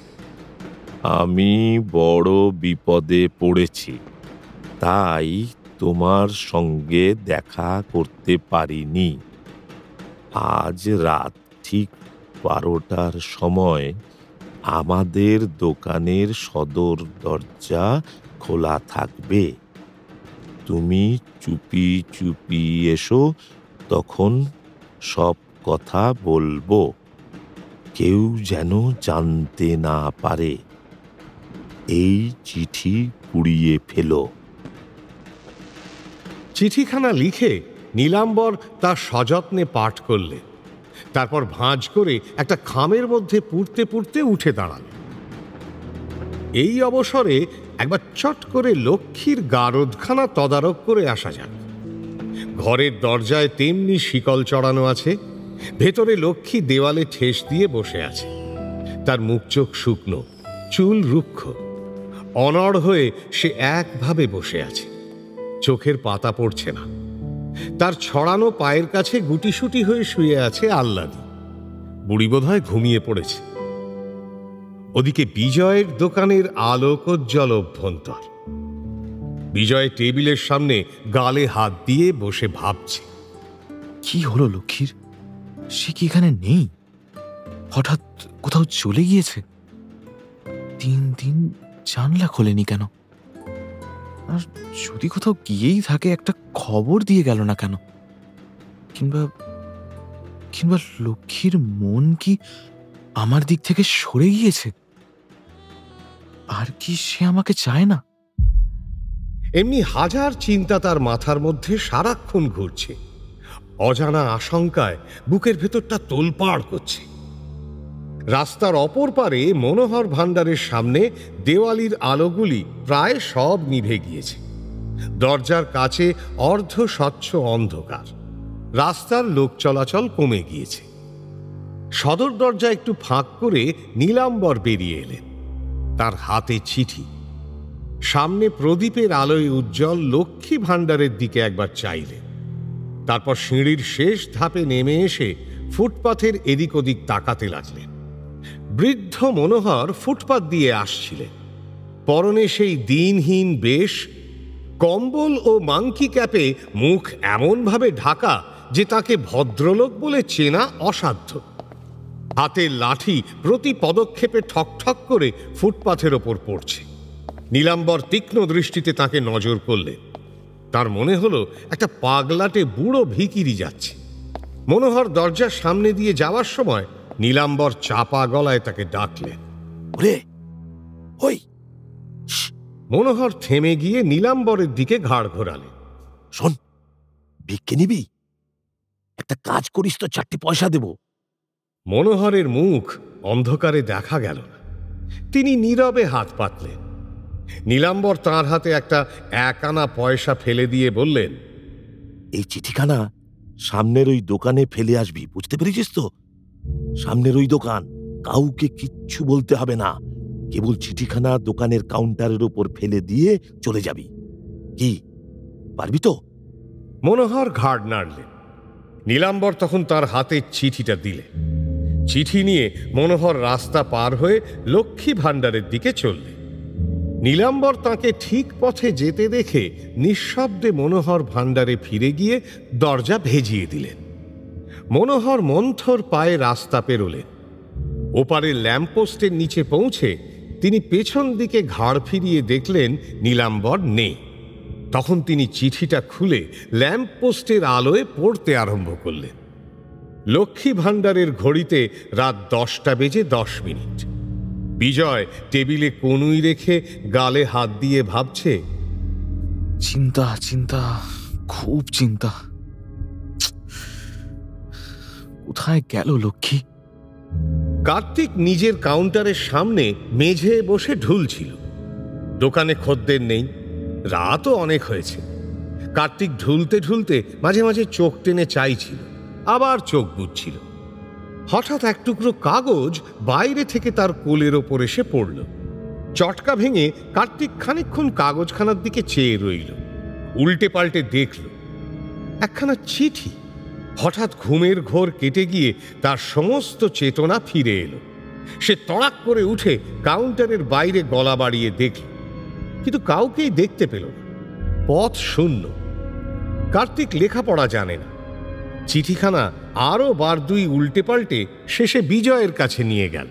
আমি বড় বিপদে পড়েছি, তাই তোমার সঙ্গে দেখা করতে পারিনি। আজ রাত ঠিক 12টার সময় আমাদের দোকানের সদর দরজা খোলা থাকবে। তুমি চুপি চুপি এসো, তখন সব কথা বলবো। কেউ যেন জানতে না পারে। এই চিঠি পুড়িয়ে ফেলো। চিঠিখানা লিখে নীলাম্বর তা সযত্নে পাঠ করলে। তারপর ভাঁজ করে একটা খামের মধ্যে পুড়তে পুড়তে উঠে দাঁড়াল। এই অবসরে একবার চট করে লক্ষ্মীর গারদখানা তদারক করে আসা যাক। ঘরের দরজায় তেমনি শিকল চড়ানো আছে। ভেতরে লক্ষ্মী দেওয়ালে ঠেস দিয়ে বসে আছে। তার মুখ চোখ শুকনো, চুল রুক্ষ। অনড় হয়ে সে একভাবে বসে আছে, চোখের পাতা পড়ছে না। তার ছড়ানো পায়ের কাছে গুটিসুটি হয়ে শুয়ে আছে আহ্লাদী। বুড়ি বোধহয় ঘুমিয়ে পড়েছে। ওদিকে বিজয়ের দোকানের আলোকোজ্জ্বল অভ্যন্তর। বিজয় টেবিলের সামনে গালে হাত দিয়ে বসে ভাবছে। কি হলো লক্ষ্মীর? সে কি এখানে নেই? হঠাৎ কোথাও চলে গিয়েছে? 3 দিন জানলা খোলেনি কেন? আর যদি কোথাও গিয়েই থাকে, একটা খবর দিয়ে গেল না কেন? কিংবা লক্ষ্মীর মন কি আমার দিক থেকে সরে গিয়েছে? আর কি সে আমাকে চায় না? এমনি হাজার চিন্তা তার মাথার মধ্যে সারাক্ষণ ঘুরছে। অজানা আশঙ্কায় বুকের ভেতরটা তোলপাড় করছে। রাস্তার অপর পারে মনোহর ভাণ্ডারের সামনে দেওয়ালির আলোগুলি প্রায় সব নিভে গিয়েছে। দরজার কাছে অর্ধ স্বচ্ছ অন্ধকার। রাস্তার লোক চলাচল কমে গিয়েছে। সদর দরজা একটু ফাঁক করে নীলাম্বর বেরিয়ে এলেন। তার হাতে চিঠি। সামনে প্রদীপের আলোয় উজ্জ্বল লক্ষ্মী ভাণ্ডারের দিকে একবার চাইলেন। তারপর সিঁড়ির শেষ ধাপে নেমে এসে ফুটপাথের এদিক ওদিক তাকাতে লাগলেন। বৃদ্ধ মনোহর ফুটপাথ দিয়ে আসছিলেন। পরনে সেই দিনহীন বেশ, কম্বল ও মাংকি ক্যাপে মুখ এমনভাবে ঢাকা যে তাকে ভদ্রলোক বলে চেনা অসাধ্য। হাতের লাঠি প্রতি পদক্ষেপে ঠকঠক করে ফুটপাথের ওপর পড়ছে। নীলাম্বর তীক্ষ্ণ দৃষ্টিতে তাকে নজর করলেন। তার মনে হলো একটা পাগলাটে বুড়ো ভিখিরি যাচ্ছে। মনোহর দরজার সামনে দিয়ে যাওয়ার সময় নীলাম্বর চাপা গলায় তাকে ডাকলেন, ওরে ওই। মনোহর থেমে গিয়ে নীলাম্বরের দিকে ঘাড় ঘোরালেন। শোন, ভিক্ষে নিবি? একটা কাজ করিস তো 4 পয়সা দেব। মনোহরের মুখ অন্ধকারে দেখা গেল না। তিনি নীরবে হাত পাতলেন। নীলাম্বর তাঁর হাতে একটা 1 আনা পয়সা ফেলে দিয়ে বললেন, এই চিঠিখানা সামনের ওই দোকানে ফেলে আসবি, বুঝতে পেরেছিস তো? সামনের ওই দোকান, কাউকে কিচ্ছু বলতে হবে না। কেবল চিঠিখানা দোকানের কাউন্টারের উপর ফেলে দিয়ে চলে যাবি। কি, পারবি তো? মনোহর ঘাড় নাড়লেন। নীলাম্বর তখন তার হাতে চিঠিটা দিলেন। চিঠি নিয়ে মনোহর রাস্তা পার হয়ে লক্ষ্মী ভাণ্ডারের দিকে চললেন। নীলাম্বর তাকে ঠিক পথে যেতে দেখে নিঃশব্দে মনোহর ভাণ্ডারে ফিরে গিয়ে দরজা ভেজিয়ে দিলেন। মনোহর মন্থর পায়ে রাস্তা পেরোলেন। ওপারে ল্যাম্পপোস্টের নিচে পৌঁছে তিনি পেছন দিকে ঘাড় ফিরিয়ে দেখলেন নীলাম্বর নেই। তখন তিনি চিঠিটা খুলে ল্যাম্পপোস্টের আলোয় পড়তে আরম্ভ করলেন। লক্ষ্মী ভাণ্ডারের ঘড়িতে রাত 10টা বেজে 10 মিনিট। বিজয় টেবিলে কনুই রেখে গালে হাত দিয়ে ভাবছে, চিন্তা চিন্তা, খুব চিন্তা। কোথায় গেল লক্ষ্মী? কার্তিক নিজের কাউন্টারের সামনে মেঝে বসে ঢুলছিল। দোকানে খদ্দের নেই, রাতও অনেক হয়েছে। কার্তিক ঢুলতে ঢুলতে মাঝে মাঝে চোখ টেনে চাইছিল, আবার চোখ বুঝছিল। হঠাৎ এক টুকরো কাগজ বাইরে থেকে তার কোলের ওপর এসে পড়ল। চটকা ভেঙে কার্তিক খানিকক্ষণ কাগজখানার দিকে চেয়ে রইল। উল্টে পাল্টে দেখল একখানা চিঠি। হঠাৎ ঘুমের ঘোর কেটে গিয়ে তার সমস্ত চেতনা ফিরে এলো। সে তড়াক করে উঠে কাউন্টারের বাইরে গলা বাড়িয়ে দেখল, কিন্তু কাউকেই দেখতে পেল না। পথ শূন্য। কার্তিক লেখাপড়া জানে না। চিঠিখানা আরো বার 2 উল্টে পাল্টে শেষে বিজয়ের কাছে নিয়ে গেল।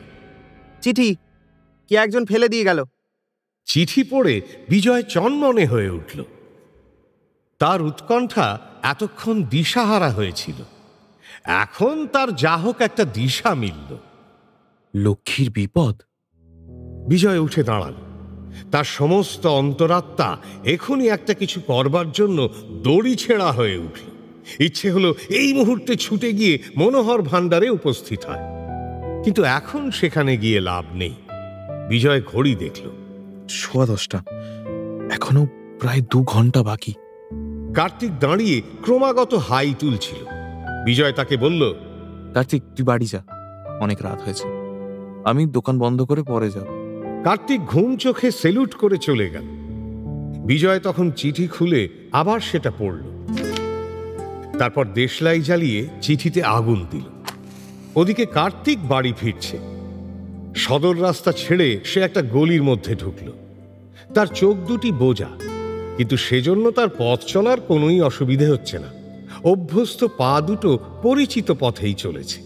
চিঠি কে একজন ফেলে দিয়ে গেল। চিঠি পড়ে বিজয় চনমনে হয়ে উঠল। তার উৎকণ্ঠা এতক্ষণ দিশাহারা হয়েছিল, এখন তার যা হোক একটা দিশা মিলল। লক্ষ্মীর বিপদ। বিজয় উঠে দাঁড়াল। তার সমস্ত অন্তরাত্মা এখনই একটা কিছু করবার জন্য দড়ি ছেঁড়া হয়ে উঠল। ইচ্ছে হলো এই মুহূর্তে ছুটে গিয়ে মনোহর ভাণ্ডারে উপস্থিত হয়, কিন্তু এখন সেখানে গিয়ে লাভ নেই। বিজয় ঘড়ি দেখল, 10:15। এখনো প্রায় 2 ঘন্টা বাকি। কার্তিক দাঁড়িয়ে ক্রমাগত হাই তুলছিল। বিজয় তাকে বলল, কার্তিক, তুই বাড়ি যা, অনেক রাত হয়েছে। আমি দোকান বন্ধ করে পরে যাব। কার্তিক ঘুম চোখে সেলুট করে চলে গেল। বিজয় তখন চিঠি খুলে আবার সেটা পড়ল। তারপর দেশলাই জ্বালিয়ে চিঠিতে আগুন দিল। ওদিকে কার্তিক বাড়ি ফিরছে। সদর রাস্তা ছেড়ে সে একটা গলির মধ্যে ঢুকল। তার চোখ দুটি বোজা, কিন্তু সেজন্য তার পথ চলার কোনোই অসুবিধে হচ্ছে না। অভ্যস্ত পা দুটো পরিচিত পথেই চলেছে।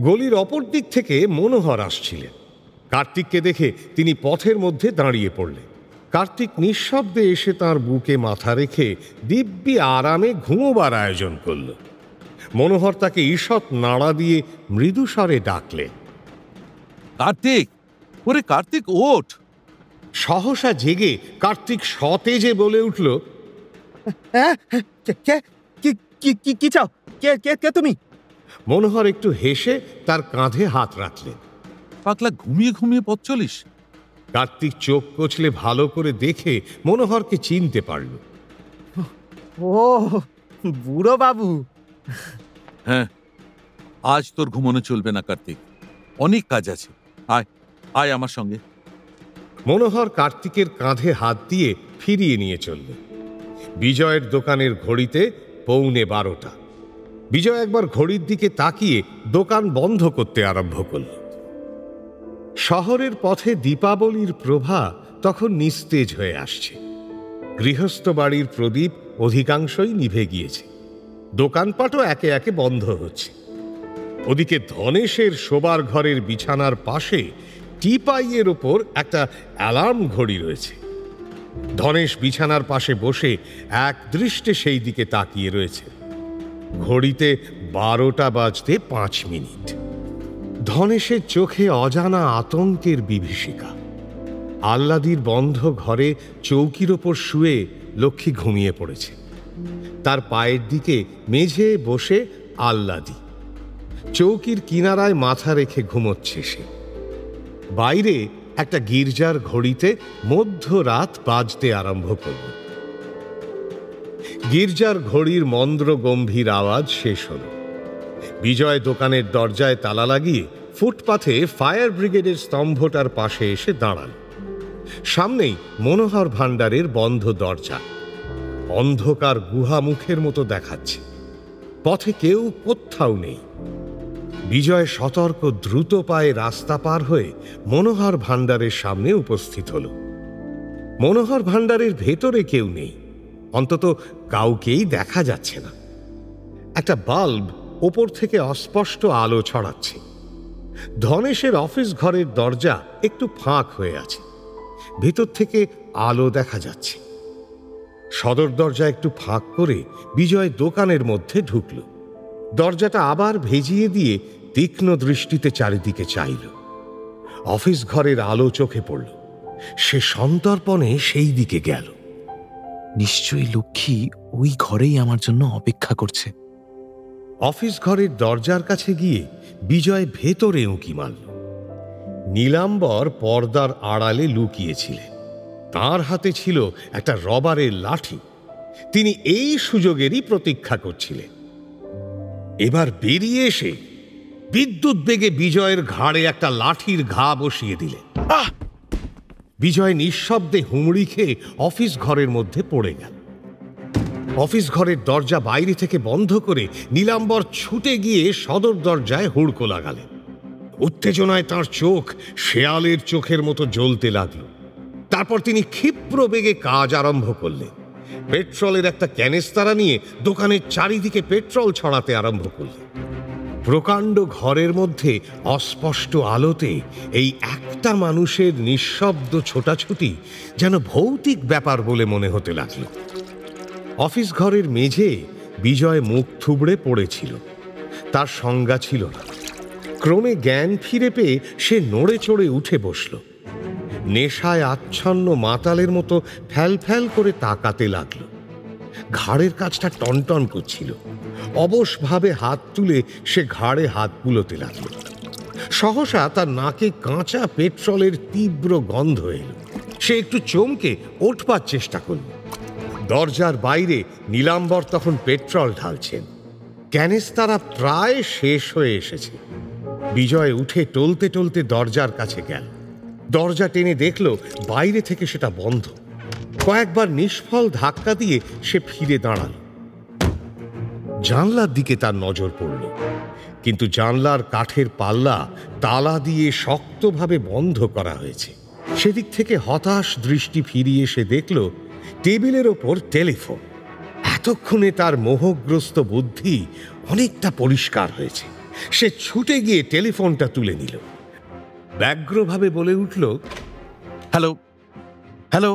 গলির অপর দিক থেকে মনোহর আসছিলেন। কার্তিককে দেখে তিনি পথের মধ্যে দাঁড়িয়ে পড়লেন। কার্তিক নিঃশব্দে এসে তার বুকে মাথা রেখে দিব্যি আরামে ঘুমোবার আয়োজন করল। মনোহর তাকে ঈষৎ নাড়া দিয়ে মৃদুস্বরে ডাকলেন, কার্তিক, ওরে কার্তিক, ওঠ। সহসা জেগে কার্তিক সতেজে বলে উঠল, কি চাও? কে তুমি? মনোহর একটু হেসে তার কাঁধে হাত রাখলেন। পাগলা, ঘুমিয়ে ঘুমিয়ে পথ চলিস? কার্তিক চোখ কচলে ভালো করে দেখে মনোহরকে চিনতে পারল। ও বুড়ো বাবু। হ্যাঁ, আজ তোর ঘুমানো চলবে না কার্তিক, অনেক কাজ আছে। আয় আয় আমার সঙ্গে। মনোহর কার্তিকের কাঁধে হাত দিয়ে ফিরিয়ে নিয়ে চলল। বিজয়ের দোকানের ঘড়িতে 11:45। বিজয় একবার ঘড়ির দিকে তাকিয়ে দোকান বন্ধ করতে আরম্ভ করল। শহরের পথে দীপাবলির প্রভা তখন নিস্তেজ হয়ে আসছে। গৃহস্থ বাড়ির প্রদীপ অধিকাংশই নিভে গিয়েছে, দোকানপাটও একে একে বন্ধ হচ্ছে। ওদিকে ধনেশের শোবার ঘরের বিছানার পাশে টিপাইয়ের ওপর একটা অ্যালার্ম ঘড়ি রয়েছে। ধনেশ বিছানার পাশে বসে এক দৃষ্টে সেই দিকে তাকিয়ে রয়েছে। ঘড়িতে 12:05। ধনেশের চোখে অজানা আতঙ্কের বিভীষিকা। আহ্লাদির বন্ধ ঘরে চৌকির ওপর শুয়ে লক্ষ্মী ঘুমিয়ে পড়েছে। তার পায়ের দিকে মেঝে বসে আহ্লাদি চৌকির কিনারায় মাথা রেখে ঘুমোচ্ছে সে। বাইরে একটা গির্জার ঘড়িতে মধ্যরাত বাজতে আরম্ভ করল। গির্জার ঘড়ির মন্দ্র গম্ভীর আওয়াজ শেষ হল। বিজয় দোকানের দরজায় তালা লাগিয়ে ফুটপাথে ফায়ার ব্রিগেডের স্তম্ভটার পাশে এসে দাঁড়াল। সামনেই মনোহর ভাণ্ডারের বন্ধ দরজা, অন্ধকার গুহা মুখের মতো দেখাচ্ছে। পথে কেউ কোথাও নেই। বিজয় সতর্ক দ্রুত পায়ে রাস্তা পার হয়ে মনোহর ভাণ্ডারের সামনে উপস্থিত হল। মনোহর ভাণ্ডারের ভেতরে কেউ নেই, অন্তত কাউকেই দেখা যাচ্ছে না। একটা বাল্ব ওপর থেকে অস্পষ্ট আলো ছড়াচ্ছে। ধনেশের অফিস ঘরের দরজা একটু ফাঁক হয়ে আছে, ভেতর থেকে আলো দেখা যাচ্ছে। সদর দরজা একটু ফাঁক করে বিজয় দোকানের মধ্যে ঢুকল। দরজাটা আবার ভেজিয়ে দিয়ে তীক্ষ্ণ দৃষ্টিতে চারিদিকে চাইল। অফিস ঘরের আলো চোখে পড়ল। সে সন্তর্পণে সেই দিকে গেল। নিশ্চয়ই লক্ষ্মী ওই ঘরেই আমার জন্য অপেক্ষা করছে। অফিস ঘরের দরজার কাছে গিয়ে বিজয় ভেতরে উঁকি মারল। নীলাম্বর পর্দার আড়ালে লুকিয়েছিলেন। তার হাতে ছিল একটা রবারের লাঠি। তিনি এই সুযোগেরই প্রতীক্ষা করছিলেন। এবার বেরিয়ে এসে বিদ্যুৎ বেগে বিজয়ের ঘাড়ে একটা লাঠির ঘা বসিয়ে দিলেন। বিজয় নিঃশব্দে হুমড়ি খেয়ে অফিস ঘরের মধ্যে পড়ে গেল। অফিস ঘরের দরজা বাইরে থেকে বন্ধ করে নীলাম্বর ছুটে গিয়ে সদর দরজায় হুড়কো লাগালেন। উত্তেজনায় তার চোখ শেয়ালের চোখের মতো জ্বলতে লাগল। তারপর তিনি ক্ষিপ্র বেগে কাজ আরম্ভ করলেন। পেট্রোলের একটা ক্যানেস্তারা নিয়ে দোকানের চারিদিকে পেট্রোল ছড়াতে আরম্ভ করলেন। প্রকাণ্ড ঘরের মধ্যে অস্পষ্ট আলোতে এই একটা মানুষের নিঃশব্দ ছোটাছুটি যেন ভৌতিক ব্যাপার বলে মনে হতে লাগল। অফিস ঘরের মেঝে বিজয় মুখ থুবড়ে পড়েছিল। তার সংজ্ঞা ছিল না। ক্রমে জ্ঞান ফিরে পেয়ে সে নড়ে চড়ে উঠে বসল। নেশায় আচ্ছন্ন মাতালের মতো ফ্যাল ফ্যাল করে তাকাতে লাগল। ঘাড়ের কাছটা টনটন করছিল। অবশভাবে হাত তুলে সে ঘাড়ে হাত বুলোতে লাগল। সহসা তার নাকে কাঁচা পেট্রোলের তীব্র গন্ধ এল। সে একটু চমকে ওঠবার চেষ্টা করল। দরজার বাইরে নীলাম্বর তখন পেট্রোল ঢালছেন। ক্যানেস্তারা প্রায় শেষ হয়ে এসেছে। বিজয় উঠে টলতে টলতে দরজার কাছে গেল। দরজা টেনে দেখল বাইরে থেকে সেটা বন্ধ। কয়েকবার নিষ্ফল ধাক্কা দিয়ে সে ফিরে দাঁড়াল। জানলার দিকে তার নজর পড়ল, কিন্তু জানলার কাঠের পাল্লা তালা দিয়ে শক্তভাবে বন্ধ করা হয়েছে। সেদিক থেকে হতাশ দৃষ্টি ফিরিয়ে সে দেখল টেবিলের ওপর টেলিফোন। এতক্ষণে তার মোহগ্রস্ত বুদ্ধি অনেকটা পরিষ্কার হয়েছে। সে ছুটে গিয়ে টেলিফোনটা তুলে নিল। ব্যগ্রভাবে বলে উঠল, হ্যালো হ্যালো।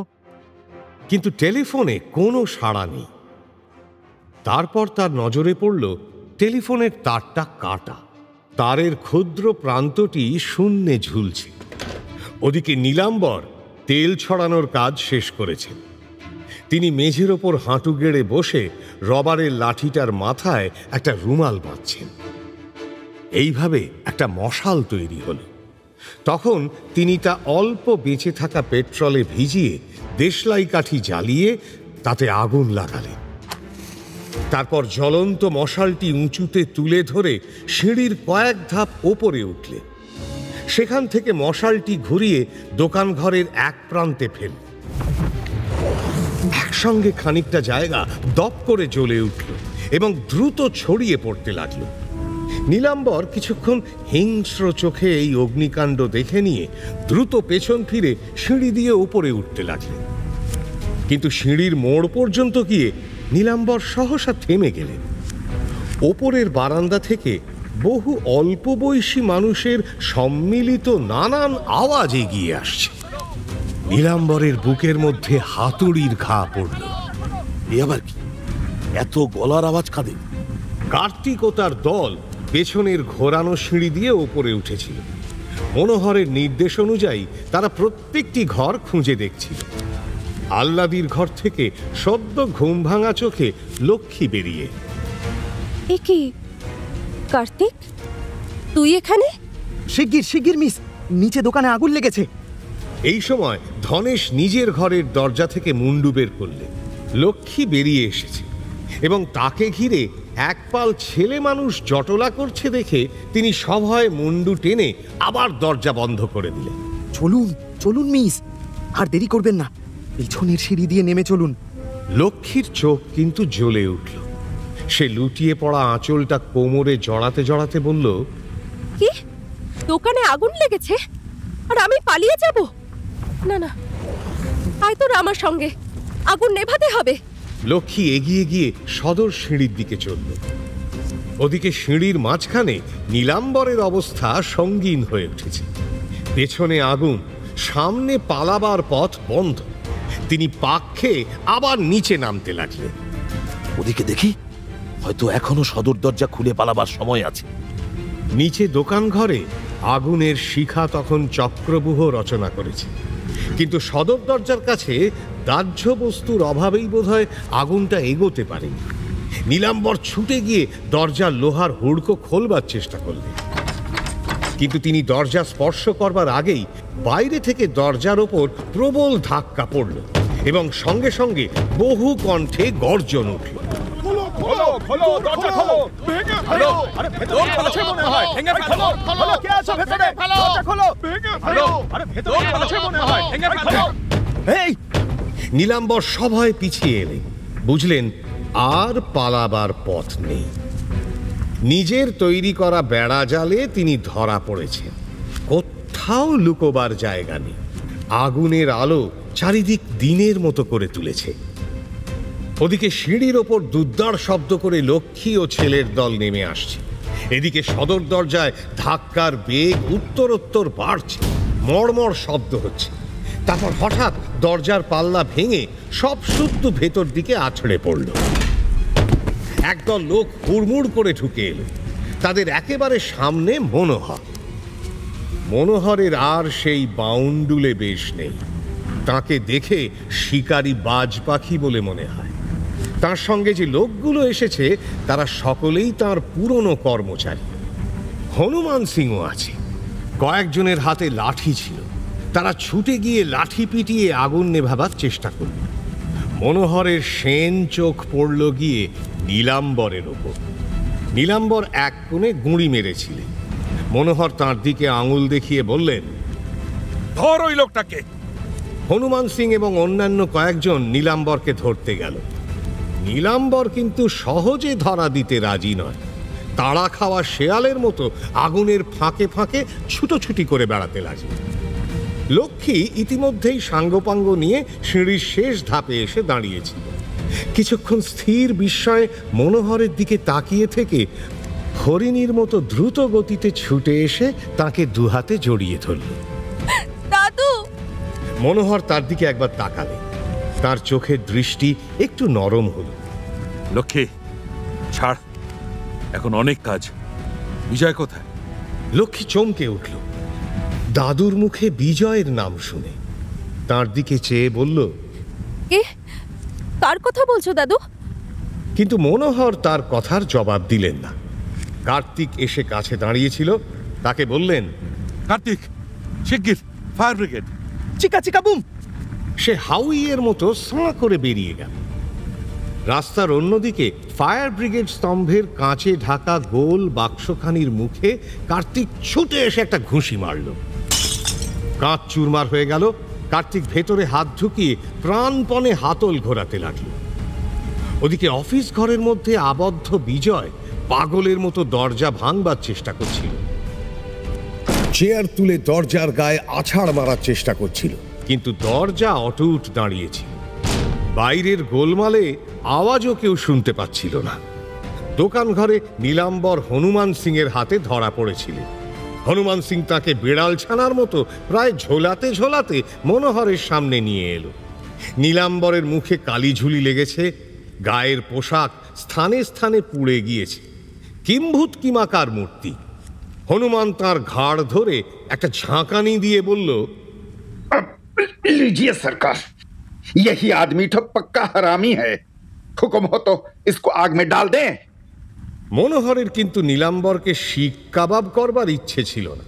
কিন্তু টেলিফোনে কোনো সাড়া নেই। তারপর তার নজরে পড়ল টেলিফোনের তারটা কাটা। তারের ক্ষুদ্র প্রান্তটি শূন্যে ঝুলছে। ওদিকে নীলাম্বর তেল ছড়ানোর কাজ শেষ করেছেন। তিনি মেঝের ওপর হাঁটু গেড়ে বসে রবারের লাঠিটার মাথায় একটা রুমাল বাঁধছেন। এইভাবে একটা মশাল তৈরি হলো। তখন তিনি তা অল্প বেঁচে থাকা পেট্রোলে ভিজিয়ে দেশলাই কাঠি জ্বালিয়ে তাতে আগুন লাগালেন। তারপর জ্বলন্ত মশালটি উঁচুতে তুলে ধরে সিঁড়ির কয়েক ধাপ ওপরে উঠলেন। সেখান থেকে মশালটি ঘুরিয়ে দোকান ঘরের এক প্রান্তে ফেল। একসঙ্গে খানিকটা জায়গা দপ করে জ্বলে উঠল এবং দ্রুত ছড়িয়ে পড়তে লাগলো। নীলাম্বর কিছুক্ষণ হিংস্র চোখে এই অগ্নিকাণ্ড দেখে নিয়ে দ্রুত পেছন ফিরে সিঁড়ি দিয়ে উপরে উঠতে লাগলেন। কিন্তু সিঁড়ির মোড় পর্যন্ত গিয়ে নীলাম্বর সহসা থেমে গেলেন। ওপরের বারান্দা থেকে বহু অল্প বয়সী মানুষের সম্মিলিত নানান আওয়াজ এগিয়ে আসছে। নীলাম্বরের বুকের মধ্যে হাতুড়ির ঘা পড়ল। এ আবার কি? এত গলার আওয়াজ কাঁদে? কার্তিক ও তার দল পেছনের ঘোরানো সিঁড়ি দিয়ে ওপরে উঠেছিল। মনোহরের নির্দেশ অনুযায়ী তারা প্রত্যেকটি ঘর খুঁজে দেখছিল। আল্লাদির ঘর থেকে সদ্য ঘুম ভাঙা চোখে লক্ষ্মী বেরিয়ে। এ কি কার্তিক, তুই এখানে? শিগগির শিগগির মিস, নিচে দোকানে আগুন লেগেছে। এই সময় ধনেশ নিজের ঘরের দরজা থেকে মুন্ডু বের করলে। লক্ষ্মী বেরিয়ে এসেছে এবং তাকে ঘিরে একপাল ছেলে মানুষ জটলা করছে দেখে তিনি সভয়ে মুন্ডু টেনে আবার দরজা বন্ধ করে দিলেন। চলুন চলুন মিস, আর দেরি করবেন না, পিছনের সিঁড়ি দিয়ে নেমে চলুন। লক্ষ্মীর চোখ কিন্তু জ্বলে উঠল। সে লুটিয়ে পড়া আঁচলটা কোমরে জড়াতে জড়াতে বলল, কি দোকানে আগুন লেগেছে আর আমি পালিয়ে যাব? না না, আয় তোর আমার সঙ্গে, আগুন নেভাতে হবে। লক্ষ্মী এগিয়ে গিয়ে সদর সিঁড়ির দিকে চলল। ওদিকে সিঁড়ির মাঝখানে নীলাম্বরের অবস্থা সঙ্গীন হয়ে উঠেছে। পেছনে আগুন, সামনে পালাবার পথ বন্ধ। তিনি পাক খেয়ে আবার নিচে নামতে লাগলেন। ওদিকে দেখি, হয়তো এখনো সদর দরজা খুলে পালাবার সময় আছে। নিচে দোকান ঘরে আগুনের শিখা তখন চক্রব্যূহ রচনা করেছে, কিন্তু সদর দরজার কাছে দাহ্য বস্তুর অভাবেই বোধহয় আগুনটা এগোতে পারেনি। নীলাম্বর ছুটে গিয়ে দরজার লোহার হুড়কো খোলবার চেষ্টা করলেন, কিন্তু তিনি দরজা স্পর্শ করবার আগেই বাইরে থেকে দরজার ওপর প্রবল ধাক্কা পড়ল এবং সঙ্গে সঙ্গে বহু কণ্ঠে গর্জন উঠল। নীলাম্বর সভয়ে পিছিয়ে এলেন, বুঝলেন আর পালাবার পথ নেই। নিজের তৈরি করা বেড়া জালে তিনি ধরা পড়েছেন। কোথাও লুকোবার জায়গা নেই। আগুনের আলো চারিদিক দিনের মতো করে তুলেছে। ওদিকে সিঁড়ির ওপর দুদ্দার শব্দ করে লক্ষ্মী ও ছেলের দল নেমে আসছে। এদিকে সদর দরজায় ধাক্কার বেগ উত্তরোত্তর বাড়ছে, মড়মড় শব্দ হচ্ছে। তারপর হঠাৎ দরজার পাল্লা ভেঙে সব শুদ্ধ ভেতর দিকে আছড়ে পড়ল। একদল লোক হুড়মুড় করে ঢুকে এলো। তাদের একেবারে সামনে মনোহর। মনোহরের আর সেই বাউন্ডুলে বেশ নেই। তাকে দেখে শিকারী বাজ পাখি বলে মনে হয়। তার সঙ্গে যে লোকগুলো এসেছে তারা সকলেই তার পুরনো কর্মচারী। হনুমান সিংও আছে। কয়েকজনের হাতে লাঠি ছিল। তারা ছুটে গিয়ে লাঠি পিটিয়ে আগুন নেভাবার চেষ্টা করল। মনোহরের সেন চোখ পড়ল গিয়ে নীলাম্বরের ওপর। নীলাম্বর এক কোণে গুঁড়ি মেরেছিলেন। মনোহর তাঁর দিকে আঙুল দেখিয়ে বললেন, ধর ওই লোকটাকে। হনুমান সিং এবং অন্যান্য কয়েকজন নীলাম্বরকে ধরতে গেল। নীলাম্বর কিন্তু সহজে ধরা দিতে রাজি নয়। তাড়া খাওয়া শেয়ালের মতো আগুনের ফাঁকে ফাঁকে ছুটোছুটি করে বেড়াতে লাগল। লক্ষ্মী ইতিমধ্যেই সাঙ্গপাঙ্গ নিয়ে সিঁড়ির শেষ ধাপে এসে দাঁড়িয়েছিল। কিছুক্ষণ স্থির বিস্ময়ে মনোহরের দিকে তাকিয়ে থেকে হরিণীর মতো দ্রুত গতিতে ছুটে এসে তাকে দুহাতে জড়িয়ে ধরল। দাদু! মনোহর তার দিকে একবার তাকালে। তার চোখের দৃষ্টি একটু নরম হল। লক্ষ্মী, ছাড়, এখন অনেক কাজ। বিজয় কোথায়? লক্ষ্মী চমকে উঠল দাদুর মুখে বিজয়ের নাম শুনে। তার দিকে চেয়ে বলল, কে? কার কথা বলছো দাদু? কিন্তু মনোহর তার কথার জবাব দিলেন না। কার্তিক এসে কাছে দাঁড়িয়েছিল। তাকে বললেন, কার্তিক, শিগগির ফায়ার ব্রিগেড। চিকা চিকা বুম! সে হাউইয়ের মতো সাঁ করে বেরিয়ে গেল। রাস্তার অন্যদিকে ফায়ার ব্রিগেড স্তম্ভের কাঁচে ঢাকা গোল বাক্সখানির মুখে কার্তিক ছুটে এসে একটা ঘুষি মারল। কাঁচ চুরমার হয়ে গেল। কার্তিক ভেতরে হাত ঢুকিয়ে প্রাণপণে হাতল ঘোরাতে লাগল। ওদিকে অফিস ঘরের মধ্যে আবদ্ধ বিজয় পাগলের মতো দরজা ভাঙবার চেষ্টা করছিল। চেয়ার তুলে দরজার গায়ে আছাড় মারার চেষ্টা করছিল, কিন্তু দরজা অটুট দাঁড়িয়েছিল। বাইরের গোলমালে আওয়াজও কেউ শুনতে পাচ্ছিল না। দোকান ঘরে নীলাম্বর হনুমান সিং এর হাতে ধরা পড়েছিলেন। হনুমান সিং তাকে বেড়াল ছানার মতো প্রায় ঝোলাতে ঝোলাতে মনোহরের সামনে নিয়ে এলো। নীলাম্বরের মুখে কালি ঝুলি লেগেছে, গায়ের পোশাক স্থানে স্থানে পুড়ে গিয়েছে। কিম্ভূত কিমাকার মূর্তি। হনুমান তার ঘাড় ধরে একটা ঝাঁকানি দিয়ে বলল, लीजिए सरकार, यही आदमी तो पक्का हरामी है। हुक्म हो तो इसको आग में डाल दें। মনোহরের কিন্তু নীলাম্বরকে শিক কাবাব করবার ইচ্ছে ছিল না।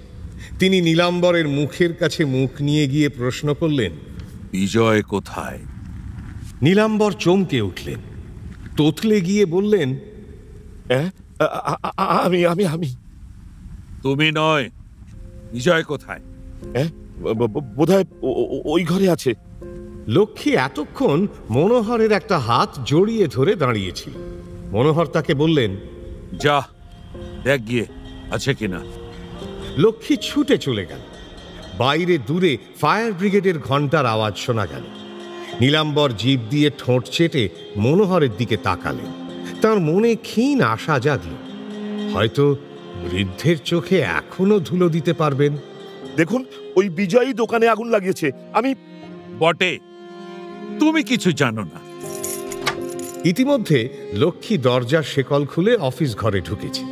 তিনি নীলাম্বরের মুখের কাছে মুখ নিয়ে গিয়ে প্রশ্ন করলেন, বিজয় কোথায়? নীলাম্বর চমকে উঠলেন, তোতলে গিয়ে বললেন, আমি আমি আমি তুমি নয়, বিজয় কোথায়? বোধহয় ওই ঘরে আছে। লক্ষ্মী এতক্ষণ মনোহরের একটা হাত জড়িয়ে ধরে দাঁড়িয়েছিল। মনোহর তাকে বললেন, যা দেখ গিয়ে আছে কিনা। লক্ষ্মী ছুটে চলে গেল। বাইরে দূরে ফায়ার ব্রিগেডের ঘন্টার আওয়াজ শোনা গেল। নীলাম্বর জিভ দিয়ে ঠোঁট চেটে মনোহরের দিকে তাকালেন। তার মনে ক্ষীণ আশা জাগল, হয়তো বৃদ্ধের চোখে এখনো ধুলো দিতে পারবেন। দেখুন, ওই বিজয়ী দোকানে আগুন লাগিয়েছে। আমি বটে, তুমি কিছু জানো না। ইতিমধ্যে লক্ষ্মী দরজার শেকল খুলে অফিস ঘরে ঢুকেছে।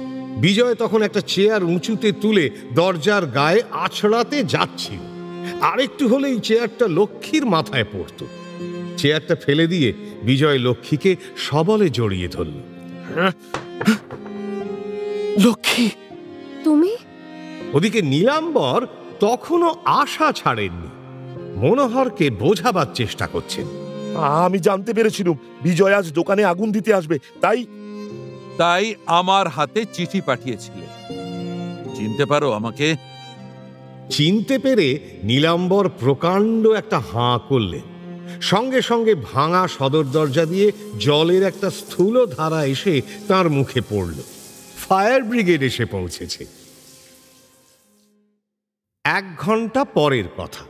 বিজয় তখন একটা চেয়ার উঁচুতে তুলে দরজার গায়ে আছড়াতে যাচ্ছিল। আরেকটু হলেই চেয়ারটা লক্ষ্মীর মাথায় পড়ত। চেয়ারটা ফেলে দিয়ে বিজয় লক্ষ্মীকে সবলে জড়িয়ে ধরল। লক্ষ্মী, তুমি? ওদিকে নীলাম্বর তখনও আশা ছাড়েননি। মনোহরকে বোঝাবার চেষ্টা করছেন, আমি জানতে পেরেছিলাম বিজয় আজ দোকানে আগুন দিতে আসবে, তাই আমার হাতে চিঠি পাঠিয়েছিলে। চিনতে পারো আমাকে? চিনতে পেরে নীলাম্বর প্রকাণ্ড একটা হাঁ করলেন। সঙ্গে সঙ্গে ভাঙা সদর দরজা দিয়ে জলের একটা স্থূল ধারা এসে তার মুখে পড়ল। ফায়ার ব্রিগেড এসে পৌঁছেছে। 1 ঘন্টা পরের কথা।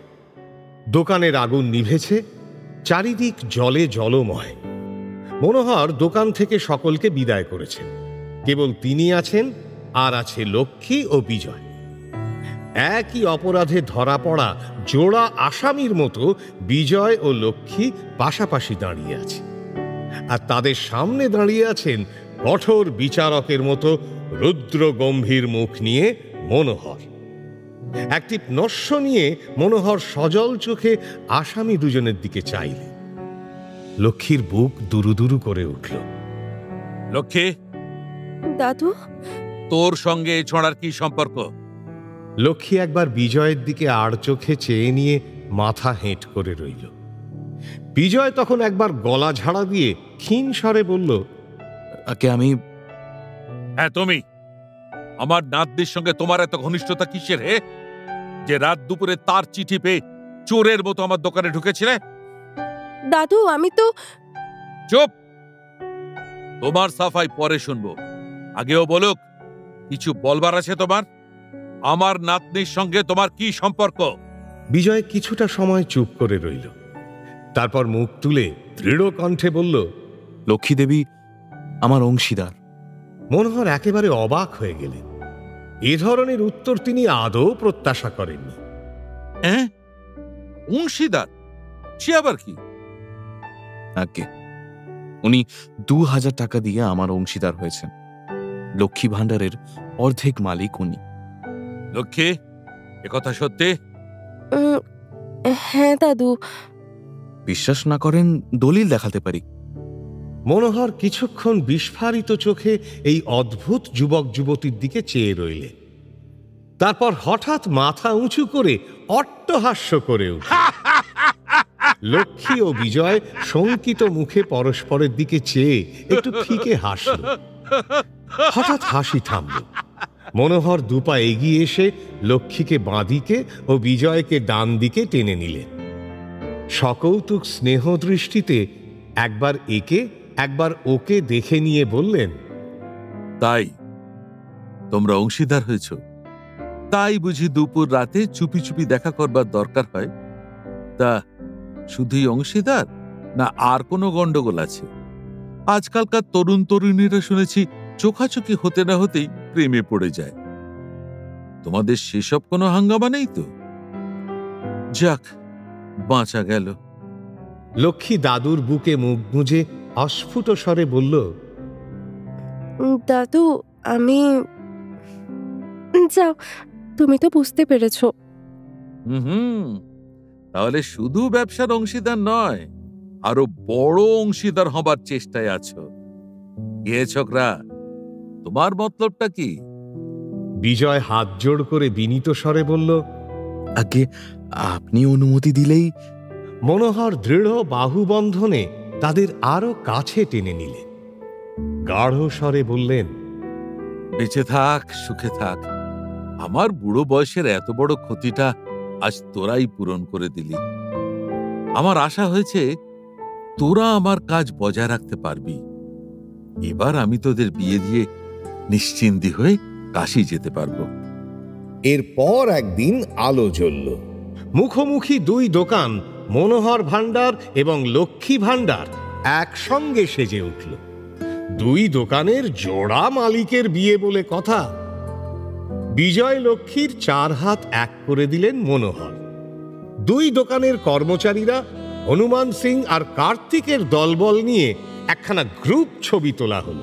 দোকানের আগুন নিভেছে, চারিদিক জলে জলময়। মনোহর দোকান থেকে সকলকে বিদায় করেছেন। কেবল তিনি আছেন, আর আছে লক্ষ্মী ও বিজয়। একই অপরাধে ধরা পড়া জোড়া আসামির মতো বিজয় ও লক্ষ্মী পাশাপাশি দাঁড়িয়ে আছে। আর তাদের সামনে দাঁড়িয়ে আছেন কঠোর বিচারকের মতো রুদ্র গম্ভীর মুখ নিয়ে মনোহর। একটি নস্য নিয়ে মনোহর সজল চোখে আসামি দুজনের দিকে চাইলে। লক্ষ্মীর বুক দুরু দুরু করে উঠল। লক্ষ্মী, দাদু, তোর সঙ্গে ছোঁড়ার কি সম্পর্ক? লক্ষ্মী একবার বিজয়ের দিকে আড় চোখে চেয়ে নিয়ে মাথা হেঁট করে রইল। বিজয় তখন একবার গলা ঝাড়া দিয়ে ক্ষীণ স্বরে বলল, আমি। হ্যাঁ, তুমি। আমার নাতনির সঙ্গে তোমার এত ঘনিষ্ঠতা কিসের হে, যে রাত দুপুরে তার চিঠি পেয়ে চোরের মতো আমার দোকানে ঢুকেছিলে? দাদু, আমি তো। চুপ! তোমার সাফাই পরে শুনবো। আগেও বলুক, কিছু বলবার আছে তোমার? আমার নাতনির সঙ্গে তোমার কি সম্পর্ক? বিজয় কিছুটা সময় চুপ করে রইল। তারপর মুখ তুলে দৃঢ় কণ্ঠে বলল, লক্ষ্মী দেবী আমার অংশীদার। মনোহর একেবারে অবাক হয়ে গেলেন। এ ধরনের উত্তর তিনি আদৌ প্রত্যাশা করেননি। অংশীদার? সে আবার কি? আগে উনি 2000 টাকা দিয়ে আমার অংশীদার হয়েছেন। লক্ষ্মী ভাণ্ডারের অর্ধেক মালিক উনি। লক্ষ্মী, একথা সত্যি? হ্যাঁ দাদু। বিশ্বাস না করেন দলিল দেখাতে পারি। মনোহর কিছুক্ষণ বিস্ফারিত চোখে এই অদ্ভুত যুবক যুবতীর দিকে চেয়ে রইলে। তারপর হঠাৎ মাথা উঁচু করে অট্টহাস্য করে উঠল। লক্ষ্মী ও বিজয় শঙ্কিত মুখে পরস্পরের দিকে চেয়ে একটু ফিকে হাসল। হঠাৎ হাসি থামল। মনোহর দুপা এগিয়ে এসে লক্ষ্মীকে বাঁ দিকে ও বিজয়কে ডান দিকে টেনে নিলেন। সকৌতুক স্নেহ দৃষ্টিতে একবার একে একবার ওকে দেখে নিয়ে বললেন, তাই তোমরা অংশীদার হয়েছ, তাই বুঝি দুপুর রাতে চুপি চুপি দেখা করবার দরকার হয়? তা শুধুই অংশীদার, না আর কোনো গন্ডগোল আছে? আজকালকার তরুণ তরুণীরা শুনেছি চোখাচোখি হতে না হতেই প্রেমে পড়ে যায়। তোমাদের সেসব কোনো হাঙ্গামা নেই তো? যাক, বাঁচা গেল। লক্ষ্মী দাদুর বুকে মুখ গুঁজে অস্ফুট স্বরে বলল, দাদু, আমি... যাও, তুমি তো বুঝতে পেরেছ। তাহলে শুধু ব্যবসার অংশীদার নয়, আরো বড় অংশীদার হবার চেষ্টায় আছো। কে ছোকরা, তোমার মতলবটা কি? বিজয় হাত জোড় করে বিনীত স্বরে বলল, আগে আপনি অনুমতি দিলেই। মনোহর দৃঢ় বাহুবন্ধনে তাদের আরো কাছে টেনে নিলেন। গাঢ় স্বরে বললেন, বেঁচে থাক, সুখে থাক। আমার বুড়ো বয়সের এত বড় ক্ষতিটা আজ তোরাই পূরণ করে দিলি। আমার আশা হয়েছে তোরা আমার কাজ বজায় রাখতে পারবি। এবার আমি তোদের বিয়ে দিয়ে নিশ্চিন্তি হয়ে কাশি যেতে পারবো। এরপর একদিন আলো জ্বলল। মুখোমুখি দুই দোকান, মনোহর ভান্ডার এবং লক্ষ্মী ভান্ডার, একসঙ্গে সেজে উঠল। দুই দোকানের জোড়া মালিকের বিয়ে বলে কথা। বিজয় লক্ষ্মীর 4 হাত এক করে দিলেন মনোহর। দুই দোকানের কর্মচারীরা হনুমান সিং আর কার্তিকের দলবল নিয়ে একখানা গ্রুপ ছবি তোলা হলো।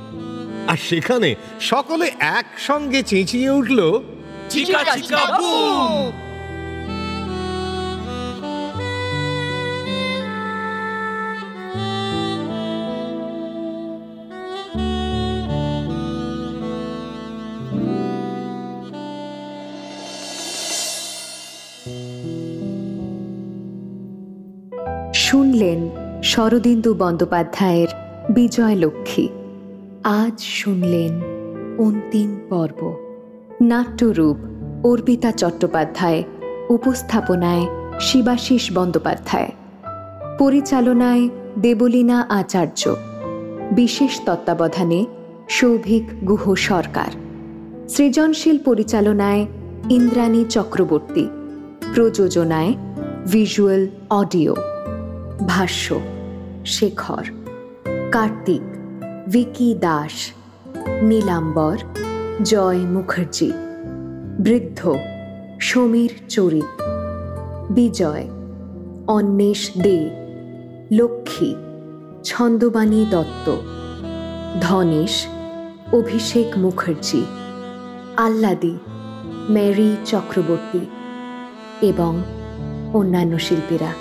আর সেখানে সকলে একসঙ্গে চেঁচিয়ে উঠল, চিকা চিকা বুম। শুনলেন শরদিন্দু বন্দ্যোপাধ্যায়ের বিজয় লক্ষ্মী। আজ শুনলেন অন্তিম পর্ব। নাট্যরূপ অর্পিতা চট্টোপাধ্যায়, উপস্থাপনায় শিবাশিস বন্দ্যোপাধ্যায়, পরিচালনায় দেবলীনা আচার্য, বিশেষ তত্ত্বাবধানে সৌভিক গুহ সরকার, সৃজনশীল পরিচালনায় ইন্দ্রাণী চক্রবর্তী, প্রযোজনায় ভিজুয়াল অডিও, ভাষ্য শেখর, কার্তিক ভিকি দাস, নীলাম্বর জয় মুখার্জি, বৃদ্ধ সমীর চরিত, বিজয় অন্বেষ দে, লক্ষ্মী ছন্দবাণী দত্ত, ধনেশ অভিষেক মুখার্জি, আহ্লাদি মেরি চক্রবর্তী এবং অন্যান্য শিল্পীরা।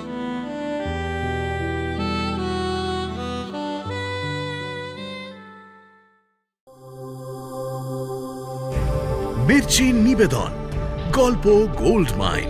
মির্চি নিবেদন গল্প গোল্ড মাইন।